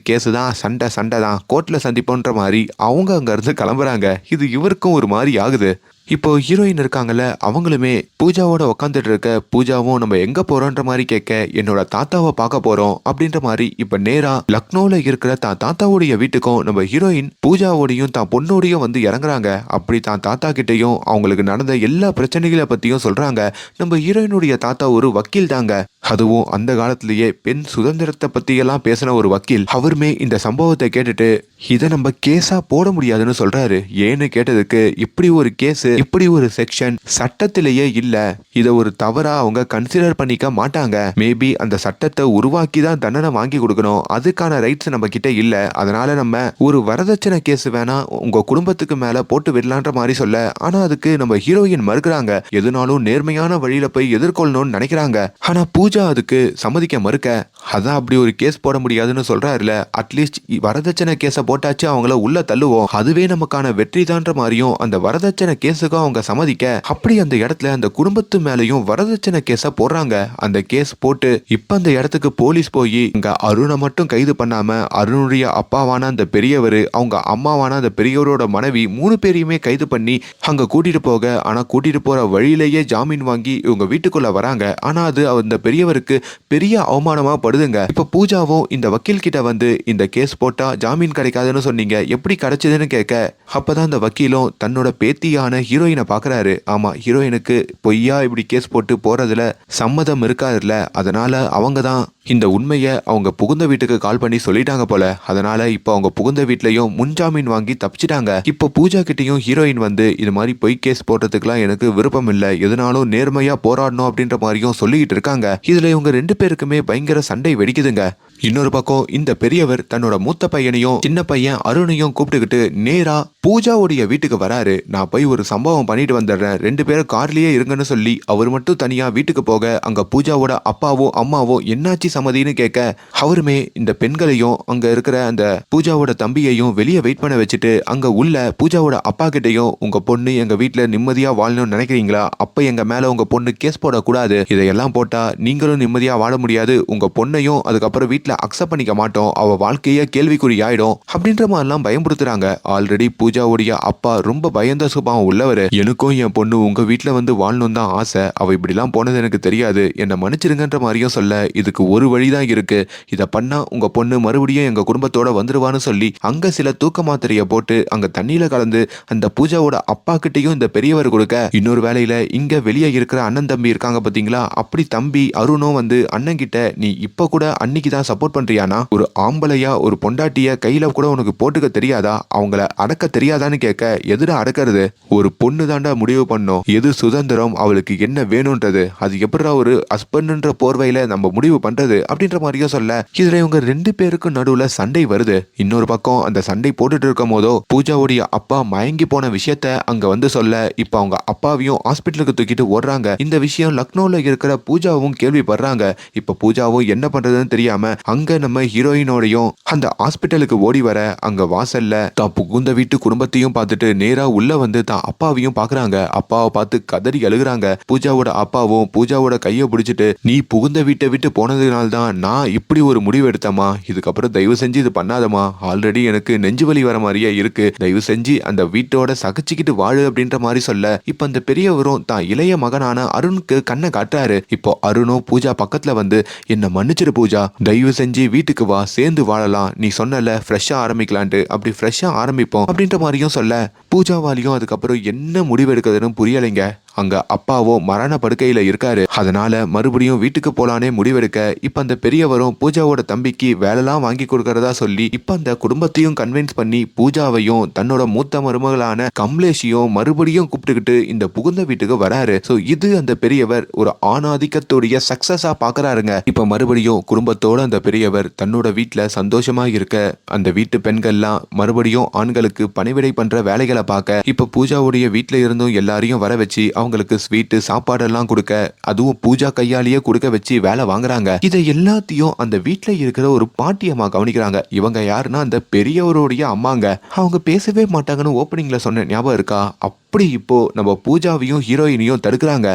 கேசு தான், சண்டை தான், கோர்ட்ல சந்திப்போன்ற மாதிரி அவங்க அங்க இருந்து கிளம்புறாங்க. இது இவருக்கும் ஒரு மாதிரி ஆகுது. இப்போ ஹீரோயின் இருக்காங்கல்ல, அவங்களுமே பூஜாவோட உட்காந்துட்டு இருக்க, பூஜாவும் நம்ம எங்க போறோன்ற மாதிரி கேட்க, என்னோட தாத்தாவை பார்க்க போறோம் அப்படின்ற மாதிரி இப்ப நேரா லக்னோல இருக்கிற தான் தாத்தாவுடைய வீட்டுக்கும் நம்ம ஹீரோயின் பூஜாவோடையும் தான் பொண்ணோடையும் வந்து இறங்குறாங்க. அப்படி தான் தாத்தா கிட்டையும் அவங்களுக்கு நடந்த எல்லா பிரச்சனைகளை பத்தியும் சொல்றாங்க. நம்ம ஹீரோயினுடைய தாத்தா ஒரு வக்கீல் தாங்க, அதுவும் அந்த காலத்திலேயே பெண் சுதந்திரத்தை பத்தி எல்லாம் பேசின ஒரு வக்கீல். அவருமே இந்த சம்பவத்தை கேட்டுட்டு இதை நம்ம கேஸா போட முடியாதுன்னு சொல்றாரு. ஏன்னு கேட்டதுக்கு, இப்படி ஒரு கேஸ், இப்படி ஒரு செக்ஷன் சட்டத்திலேயே இல்ல, இத ஒரு தவறா அவங்க கன்சிடர் பண்ணிக்க மாட்டாங்க, மேபி அந்த சட்டத்தை உருவாக்கி தான் தண்டனை வாங்கி கொடுக்கணும், அதுக்கான ரைட்ஸ் நம்ம கிட்ட இல்ல, அதனால நம்ம ஒரு வரதட்சணை கேஸ் வேணா உங்க குடும்பத்துக்கு மேல போட்டு விடலான்ற மாதிரி சொல்ல, ஆனா அதுக்கு நம்ம ஹீரோயின் மறுக்கிறாங்க. எதுனாலும் நேர்மையான வழியில போய் எதிர்கொள்ளணும்னு நினைக்கிறாங்க. ஆனா பூஜா அதுக்கு சம்மதிக்க மறுக்க, அதான் அப்படி ஒரு கேஸ் போட முடியாதுன்னு சொல்றாருல, அட்லீஸ்ட் வரதட்சணை கேஸை போட்டாச்சு அவங்கள உள்ள தள்ளுவோம், அதுவே நமக்கான வெற்றி தான்ற மாதிரியும் அந்த வரதட்சணை கேஸுக்கும் அவங்க சம்மதிக்க அப்படி அந்த இடத்துல அந்த குடும்பத்து மேலையும் வரதட்சணை கேஸ போடுறாங்க. அந்த கேஸ் போட்டு இப்ப அந்த இடத்துக்கு போலீஸ் போய் இங்க அருணை மட்டும் கைது பண்ணாம அருணுடைய அப்பாவான அந்த பெரியவர், அவங்க அம்மாவான அந்த பெரியவரோட மனைவி 3 பேரையுமே கைது பண்ணி அங்க கூட்டிட்டு போக, ஆனா கூட்டிட்டு போற வழியிலேயே ஜாமீன் வாங்கி இவங்க வீட்டுக்குள்ள வராங்க. ஆனா அது அந்த பெரியவருக்கு பெரிய அவமானமா படுதுங்க. இப்ப பூஜாவும் இந்த வக்கீல் கிட்ட வந்து இந்த கேஸ் போட்டா ஜாமீன் கிடைக்காதுன்னு சொன்னீங்க, எப்படி கிடைச்சதுன்னு கேட்க, அப்பதான் அந்த வக்கீலும் தன்னோட பேத்தியான ஹீரோயினை பாக்குறாரு. ஆமா, ஹீரோயினுக்கு பொய்யா இப்படி கேஸ் போட்டு போறதுல சம்மதம் இருக்காதுல்ல, அதனால அவங்க தான் இந்த உண்மையை அவங்க புகுந்த வீட்டுக்கு கால் பண்ணி சொல்லிட்டாங்க போல. அதனால இப்ப அவங்க புகுந்த வீட்லயும் முன்ஜாமீன் வாங்கி தப்பிச்சிட்டாங்க. இப்போ பூஜா கிட்டையும் ஹீரோயின் வந்து இது மாதிரி பொய் கேஸ் போடுறதுக்குலாம் எனக்கு விருப்பம் இல்லை, எதனாலும் நேர்மையா போராடணும் அப்படின்ற மாதிரியும் சொல்லிக்கிட்டு இருக்காங்க. இதுல இவங்க 2 பேருக்குமே பயங்கர சண்டை வெடிக்குதுங்க. இன்னொரு பக்கம் இந்த பெரியவர் தன்னோட மூத்த பையனையும் சின்ன பையன் அருணையும் கூப்பிட்டுக்கிட்டு நேரா பூஜாவுடைய வீட்டுக்கு வராரு. நான் போய் ஒரு சம்பவம் பண்ணிட்டு வந்துடுறேன், 2 பேரும் கார்லயே இருங்கன்னு சொல்லி அவர் மட்டும் தனியா வீட்டுக்கு போக, அங்க பூஜாவோட அப்பாவோ அம்மாவோ என்னாச்சு சம்மதின்னு கேட்க, அவருமே இந்த பெண்களையும் அங்க இருக்கிற அந்த பூஜாவோட தம்பியையும் வெளியே வெயிட் பண்ண வச்சுட்டு அங்க உள்ள பூஜாவோட அப்பா கிட்டையும், உங்க பொண்ணு எங்க வீட்டுல நிம்மதியா வாழணும்னு நினைக்கிறீங்களா, அப்ப எங்க மேல உங்க பொண்ணு கேஸ் போடக்கூடாது, இதையெல்லாம் போட்டா நீங்களும் நிம்மதியா வாழ முடியாது, உங்க பொண்ணையும் அதுக்கப்புறம் வீட்டுல அக்செப்ட் பண்ணிக்க மாட்டோம், அவ வாழ்க்கையே கேள்விக்குறி ஆயிடும் அப்படின்ற மாதிரிலாம் பயமுறுத்துறாங்க. ஆல்ரெடி பூஜாவுடைய அப்பா ரொம்ப பயந்த சுபாவம் உள்ளவர். எனக்கும் என் பொண்ணு உங்க வீட்டுல வந்து வாழணும் தான் ஆசை, அவ இப்படிலாம் போனது எனக்கு தெரியாது, என்னை மன்னிச்சிருங்கன்ற மாதிரியும் சொல்ல, இதுக்கு ஒரு வழிதான் இருக்கு, இதை பண்ணா உங்க பொண்ணு மறுபடியும் எங்க குடும்பத்தோட வந்துருவான்னு சொல்லி அங்க சில தூக்க மாத்திரைய போட்டு அங்க தண்ணியில கலந்து அந்த பூஜாவோட அப்பா கிட்டையும் இந்த பெரியவர் கொடுக்க, இன்னொரு வேலையில இங்க வெளியே இருக்கிற அண்ணன் தம்பி இருக்காங்க பாத்தீங்களா, அப்படி தம்பி அருணும் வந்து அண்ணன் கிட்ட, நீ இப்ப கூட அன்னைக்கு தான் சப்போர்ட் பண்றியானா, ஒரு ஆம்பளையா ஒரு பொண்டாட்டிய கையில கூட உனக்கு போட்டுக்க தெரியாதா, அவங்கள அடக்க தெரியாதான்னு கேட்க, எதுடா அடக்கிறது, ஒரு பொண்ணு தாண்டா முடிவு பண்ணும் எது சுதந்திரம், அவளுக்கு என்ன வேணும்ன்றது, அது எப்படா ஒரு ஹஸ்பண்ட்ன்ற போர்வையில நம்ம முடிவு பண்றது அப்படின்ற மாதிரியும் சொல்ல, இதுல இவங்க 2 பேருக்கும் நடுவுல சண்டை வருது. இன்னொரு பக்கம் அந்த சண்டை போட்டுட்டு இருக்கும் போதோ பூஜாவுடைய அப்பா மயங்கி போன விஷயத்த அங்க வந்து சொல்ல, இப்ப அவங்க அப்பாவையும் ஹாஸ்பிட்டலுக்கு தூக்கிட்டு ஓடுறாங்க. இந்த விஷயம் லக்னோல இருக்கிற பூஜாவும் கேள்விப்படுறாங்க. இப்ப பூஜாவும் என்ன பண்றதுன்னு தெரியாம அங்க நம்ம ஹீரோயினோடையும் அந்த ஹாஸ்பிட்டலுக்கு ஓடி வர, அங்க வாசல்ல தான் புகுந்த வீட்டு குடும்பத்தையும் பார்த்துட்டு நேரா உள்ள வந்து தான் அப்பாவையும் பாக்குறாங்க. அப்பாவை பார்த்து கதறி அழுகுறாங்க. பூஜாவோட அப்பாவும் பூஜாவோட கையை பிடிச்சிட்டு, நீ புகுந்த வீட்டை விட்டு போனதுனால தான் நான் இப்படி ஒரு முடிவு எடுத்தமா, இதுக்கப்புறம் தயவு செஞ்சு இது பண்ணாதமா, ஆல்ரெடி எனக்கு நெஞ்சு வலி வர மாதிரியே இருக்கு, தயவு செஞ்சு அந்த வீட்டோட சகிச்சுக்கிட்டு வாழு அப்படின்ற மாதிரி சொல்ல, இப்ப அந்த பெரியவரும் தான் இளைய மகனான அருணுக்கு கண்ணை காட்டுறாரு. இப்போ அருணும் பூஜா பக்கத்துல வந்து, என்ன மன்னிச்சிரு பூஜா, தயவு செஞ்சு வீட்டுக்கு வா, சேர்ந்து வாழலாம், நீ சொன்னல ஃப்ரெஷ்ஷா ஆரம்பிக்கலான்ட்டு, அப்படி ஃப்ரெஷ்ஷா ஆரம்பிப்போம் அப்படின்ற மாதிரியும் சொல்ல, பூஜாவாலியும் அதுக்கப்புறம் என்ன முடிவு எடுக்கிறதுன்னு புரியலைங்க. அங்க அப்பாவோ மரண படுக்கையில இருக்காரு. அதனால மறுபடியும் வீட்டுக்கு போலானே முடிவெடுக்க, இப்ப அந்த பெரியவரும் பூஜாவோட தம்பிக்கு வேலைலாம் வாங்கி கொடுக்கறதா சொல்லி இப்ப அந்த குடும்பத்தையும் கன்வின்ஸ் பண்ணி பூஜாவையும் தன்னோட மூத்த மருமகளான கமலேஷையும் மறுபடியும் கூப்பிட்டுக்கிட்டு இந்த புகுந்த வீட்டுக்கு வராரு. சோ இது அந்த பெரியவர் ஒரு ஆணாதிக்கத்துடைய சக்சஸா பாக்குறாருங்க. இப்ப மறுபடியும் குடும்பத்தோட அந்த பெரியவர் தன்னோட வீட்டுல சந்தோஷமா இருக்க, அந்த வீட்டு பெண்கள்லாம் மறுபடியும் ஆண்களுக்கு பணிவிடை பண்ற வேலைகளை பார்க்க, இப்ப பூஜாவுடைய வீட்டுல இருந்தும் எல்லாரையும் வர வச்சு அவங்களுக்கு ஸ்வீட்டு சாப்பாடெல்லாம் கொடுக்க, அதுவும் பூஜா கையாலேயே கொடுக்க வச்சு வேலை வாங்குறாங்க. இதை எல்லாத்தையும் அந்த வீட்டுல இருக்கிற ஒரு பாட்டி அம்மா கவனிக்கிறாங்க. இவங்க யாருன்னா அந்த பெரியவருடைய அம்மாங்க. அவங்க பேசவே மாட்டாங்கன்னு ஓப்பனிங்ல சொன்ன ஞாபகம் இருக்கா, அப்படி இப்போ நம்ம பூஜாவையும் ஹீரோயினையும் தடுக்கிறாங்க.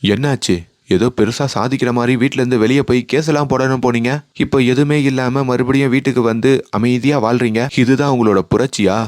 என்னாச்சு, ஏதோ பெருசா சாதிக்கிற மாதிரி வீட்டுல இருந்து வெளியே போய் கேஸ் எல்லாம் போடணும் போனீங்க, இப்போ எதுவுமே இல்லாம மறுபடியும் வீட்டுக்கு வந்து அமைதியா வாழ்றீங்க, இதுதான் உங்களோட புரட்சியா,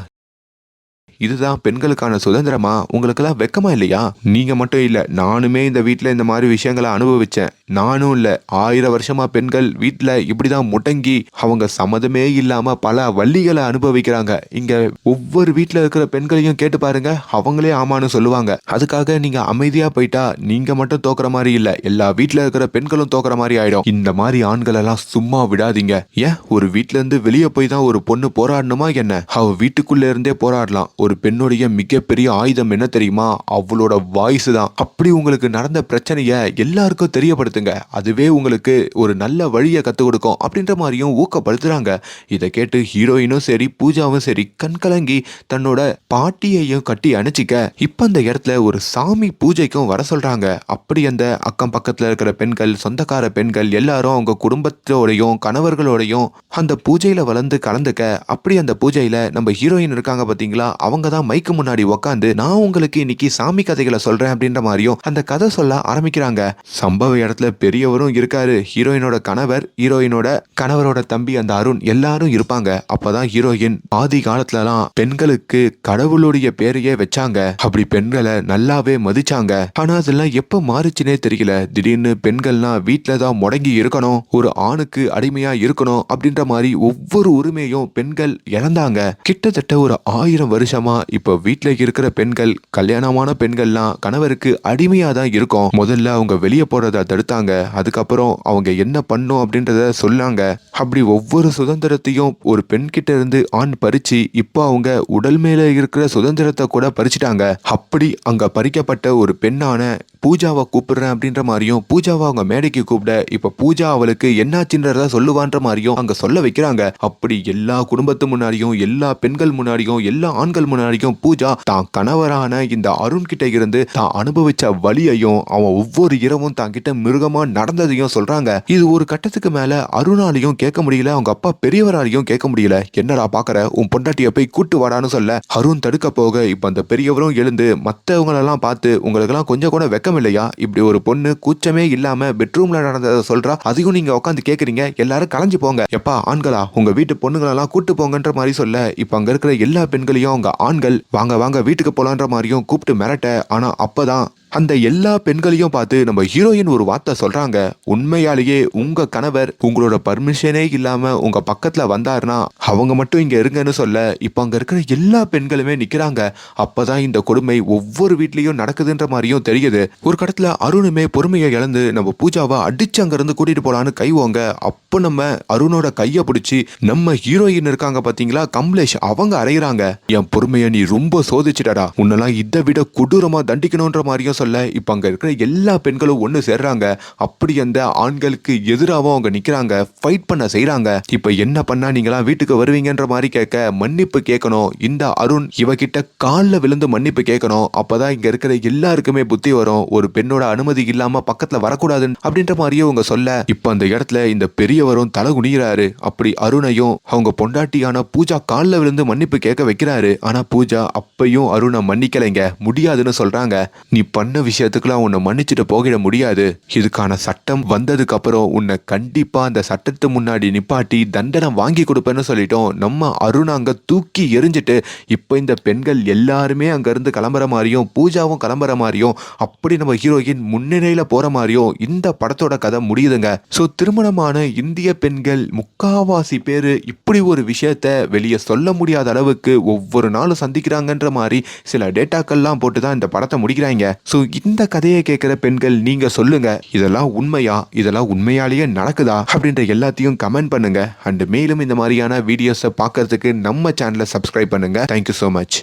இதுதான் பெண்களுக்கான சுதந்திரமா, உங்களுக்கெல்லாம் வெக்கமா இல்லையா, நீங்க மட்டும் இல்ல நானுமே இந்த வீட்டுல இந்த மாதிரி விஷயங்களை அனுபவிச்சேன், நானும் இல்ல 1000 வருஷமா பெண்கள் வீட்டுல இப்படிதான் முடங்கி அவங்க சம்மதமே இல்லாம பல வள்ளிகளை அனுபவிக்கிறாங்க. இங்க ஒவ்வொரு வீட்டுல இருக்கிற பெண்களையும் கேட்டு பாருங்க, அவங்களே ஆமான்னு சொல்லுவாங்க. அதுக்காக நீங்க அமைதியா போயிட்டா நீங்க மட்டும் தோக்குற மாதிரி இல்ல, எல்லா வீட்டுல இருக்கிற பெண்களும் தோக்குற மாதிரி ஆயிடும். இந்த மாதிரி ஆண்கள் எல்லாம் சும்மா விடாதீங்க. ஏன் ஒரு வீட்டுல இருந்து வெளியே போய் தான் ஒரு பொண்ணு போராடணுமா என்ன, அவ வீட்டுக்குள்ள இருந்தே போராடலாம். ஒரு ஒரு பெண்ணுடைய மிகப்பெரிய ஆயுதம் என்ன தெரியுமா? அவளோட வாய்ஸ் தான். அப்படி உங்களுக்கு நடந்த பிரச்சனைய எல்லாருக்கும் தெரியப்படுத்துங்க, அதுவே உங்களுக்கு ஒரு நல்ல வழியை கத்துக் கொடுக்கும் அப்படின்ற மாதிரியும் ஊக்கப்படுத்துறாங்க. இதை கேட்டு ஹீரோயினும் சரி பூஜாவும் சரி கண்கலங்கி தன்னோட பாட்டியையும் கட்டி அணைச்சிக்க இப்ப அந்த இடத்துல ஒரு சாமி பூஜைக்கும் வர சொல்றாங்க. அப்படி அந்த அக்கம் பக்கத்துல இருக்கிற பெண்கள், சொந்தக்கார பெண்கள் எல்லாரும் அவங்க குடும்பத்தோடையும் கணவர்களோடையும் அந்த பூஜையில வளர்ந்து கலந்துக்க. அப்படி அந்த பூஜையில நம்ம ஹீரோயின் இருக்காங்க பாத்தீங்களா, அவங்க தான் மைக்கு முன்னாடி உக்காந்து நான் உங்களுக்கு இன்னைக்கு சாமி கதைகளை சொல்றேன் அப்படின்ற மாதிரியும் அந்த கதை சொல்ல ஆரம்பிக்கிறாங்க. சம்பவ இடத்துல பெரியவரும் இருக்காரு, ஹீரோயினோட கணவர், ஹீரோயினோட கணவரோட தம்பி அந்த அருண் எல்லாரும் இருப்பாங்க. அப்பதான் ஹீரோயின் ஆதி காலத்துலலாம் பெண்களுக்கு கடவுளுடைய பேரையே வச்சாங்க. அப்படி பெண்களை நல்லாவே மதிச்சாங்க. ஆனா அதெல்லாம் எப்ப மாறுச்சுனே தெரியல. திடீர்னு பெண்கள்லாம் வீட்டுலதான் முடங்கி இருக்கணும், ஒரு ஆணுக்கு அடிமையா இருக்கணும் அப்படின்ற மாதிரி ஒவ்வொரு உரிமையும் பெண்கள் இழந்தாங்க. கிட்டத்தட்ட ஒரு 1000 வருஷமா இப்ப வீட்டுல இருக்கிற பெண்கள், கல்யாணமான பெண்கள்லாம் கணவருக்கு அடிமையா தான் இருக்கும். முதல்ல அவங்க வெளியே போறத தடுத்தாங்க, அதுக்கப்புறம் அவங்க என்ன பண்ணும் அப்படின்றத சொன்னாங்க. அப்படி ஒவ்வொரு சுதந்திரத்தையும் ஒரு பெண் கிட்ட இருந்து ஆண் பறிச்சு இப்போ அவங்க உடல் மேல இருக்கிற சுதந்திரத்தை கூட பறிச்சுட்டாங்க. அப்படி அங்க பறிக்கப்பட்ட ஒரு பெண்ணான பூஜாவை கூப்பிடுறேன் அப்படின்ற மாதிரியும் பூஜாவை அவங்க மேடைக்கு கூப்பிட இப்ப பூஜா அவளுக்கு என்னாச்சுன்றத சொல்லுவான்ற மாதிரியும் அங்க சொல்ல வைக்கிறாங்க. அப்படி எல்லா குடும்பத்து முன்னாடியும், எல்லா பெண்கள் முன்னாடியும், எல்லா ஆண்கள் முன்னாடியும் பூஜா தான் கணவரான இந்த அருண் கிட்ட இருந்து தான் அனுபவிச்ச வலியையும் அவன் ஒவ்வொரு இரவும் தான் கிட்ட மிருகமா நடந்ததையும் சொல்றாங்க. இது ஒரு கட்டத்துக்கு மேல அருணாலையும் கேட்க முடியல, அவங்க அப்பா பெரியவராலையும் கேட்க முடியல. என்னடா பாக்குற, உன் பொண்டாட்டிய போய் கூட்டு வாடான்னு சொல்ல அருண் தடுக்க போக இப்ப அந்த பெரியவரும் எழுந்து மத்தவங்களெல்லாம் பார்த்து உங்களுக்கெல்லாம் கொஞ்சம் கூட வெக்கம் இல்லையா, இப்படி ஒரு பொண்ணு கூச்சமே இல்லாம பெட்ரூம்ல நடந்ததை சொல்றா, அதையும் நீங்க உட்காந்து கேக்குறீங்க, எல்லாரும் கலைஞ்சு போங்க, எப்பா ஆண்களா உங்க வீட்டு பொண்ணுங்களெல்லாம் கூட்டு போங்கன்ற மாதிரி சொல்ல இப்ப அங்க இருக்கிற எல்லா பெண்களையும் அவங்க ஆண்கள் வாங்க வாங்க வீட்டுக்கு போலான்ற மாதிரியும் கூப்பிட்டு மிரட்ட. ஆனா அப்பதான் அந்த எல்லா பெண்களையும் பார்த்து நம்ம ஹீரோயின் ஒரு வார்த்தை சொல்றாங்க, உண்மையாலேயே உங்க கணவர் உங்களோட பர்மிஷனே இல்லாம உங்க பக்கத்துல வந்தாருன்னா அவங்க மட்டும் இங்க இருங்கன்னு சொல்ல இப்ப அங்க இருக்கிற எல்லா பெண்களுமே நிக்கிறாங்க. அப்பதான் இந்த கொடுமை ஒவ்வொரு வீட்லயும் நடக்குதுன்ற மாதிரியும் தெரியுது. ஒரு கடத்துல அருணுமே பொறுமையை இழந்து நம்ம பூஜாவை அடிச்சு அங்க இருந்து கூட்டிட்டு போலான்னு கைவோங்க. அப்போ நம்ம அருணோட கைய பிடிச்சி நம்ம ஹீரோயின் இருக்காங்க பாத்தீங்களா கமலேஷ், அவங்க அறையிறாங்க. என் பொறுமையை நீ ரொம்ப சோதிச்சிட்டடா, உன்னெல்லாம் இதை விட கொடூரமா தண்டிக்கணும்ன்ற மாதிரியும் சொல்ல இப்ப அங்க இருக்கிற எல்லா பெண்களும் ஒண்ணு சேர்றாங்க. அப்படி அந்த ஆண்களுக்கு எதிராகவும் அவங்க நிக்கிறாங்க, ஃபைட் பண்ண செய்யறாங்க. இப்ப என்ன பண்ணா நீங்களா வீட்டுக்கு வருவீங்கன்ற மாதிரி கேட்க மன்னிப்பு கேட்கணும். இந்த அருண் இவகிட்ட கால்ல விழுந்து மன்னிப்பு கேட்கணும். அப்பதான் இங்க இருக்கிற எல்லாருக்குமே புத்தி வரும், ஒரு பெண்ணோட அனுமதி இல்லாம பக்கத்துல வரக்கூடாதுன்னு அப்படின்ற மாதிரியே அவங்க சொல்ல இப்ப அந்த இடத்துல இந்த பெரியவரும் தலை குனிகிறாரு. அப்படி அருணையும் அவங்க பொண்டாட்டியான பூஜா கால்ல விழுந்து மன்னிப்பு கேட்க வைக்கிறாரு. ஆனா பூஜா அப்பையும் அருணை மன்னிக்கலைங்க, முடியாதுன்னு சொல்றாங்க. நீ பண்ண விஷயத்துக்குலாம் உன்னை மன்னிச்சுட்டு போகிட முடியாது, இதுக்கான சட்டம் வந்ததுக்கு அப்புறம் உன்னை கண்டிப்பா அந்த சட்டத்து முன்னாடி நிப்பாட்டி தண்டனை வாங்கி கொடுப்பேன்னு சொல்லிட்டோம். நம்ம அருண் அங்க தூக்கி எரிஞ்சிட்டு இப்ப இந்த பெண்கள் எல்லாருமே அங்க இருந்து கிளம்புற மாதிரியும் பூஜாவும் கிளம்புற மாதிரியும் அப்படி நம்ம ஹீரோயின் முன்னிலையில போற மாதிரியும் இந்த படத்தோட கதை முடியுதுங்க. சோ திருமணமான இந்திய பெண்கள் முக்காவாசி பேரு இப்படி ஒரு விஷயத்த வெளியே சொல்ல முடியாத அளவுக்கு ஒவ்வொரு நாளும் சந்திக்கிறாங்கன்ற மாதிரி சில டேட்டாக்கள்லாம் போட்டுதான் இந்த படத்தை முடிக்கிறாங்க. சோ இந்த கதையை கேட்கிற பெண்கள் நீங்க சொல்லுங்க, இதெல்லாம் உண்மையா, இதெல்லாம் உண்மையாலேயே நடக்குதா அப்படின்ற எல்லாத்தையும் கமெண்ட் பண்ணுங்க. அண்ட் மேலும் இந்த மாதிரியான வீடியோஸை பார்க்கறதுக்கு நம்ம சேனலை சப்ஸ்கிரைப் பண்ணுங்க. Thank you so much.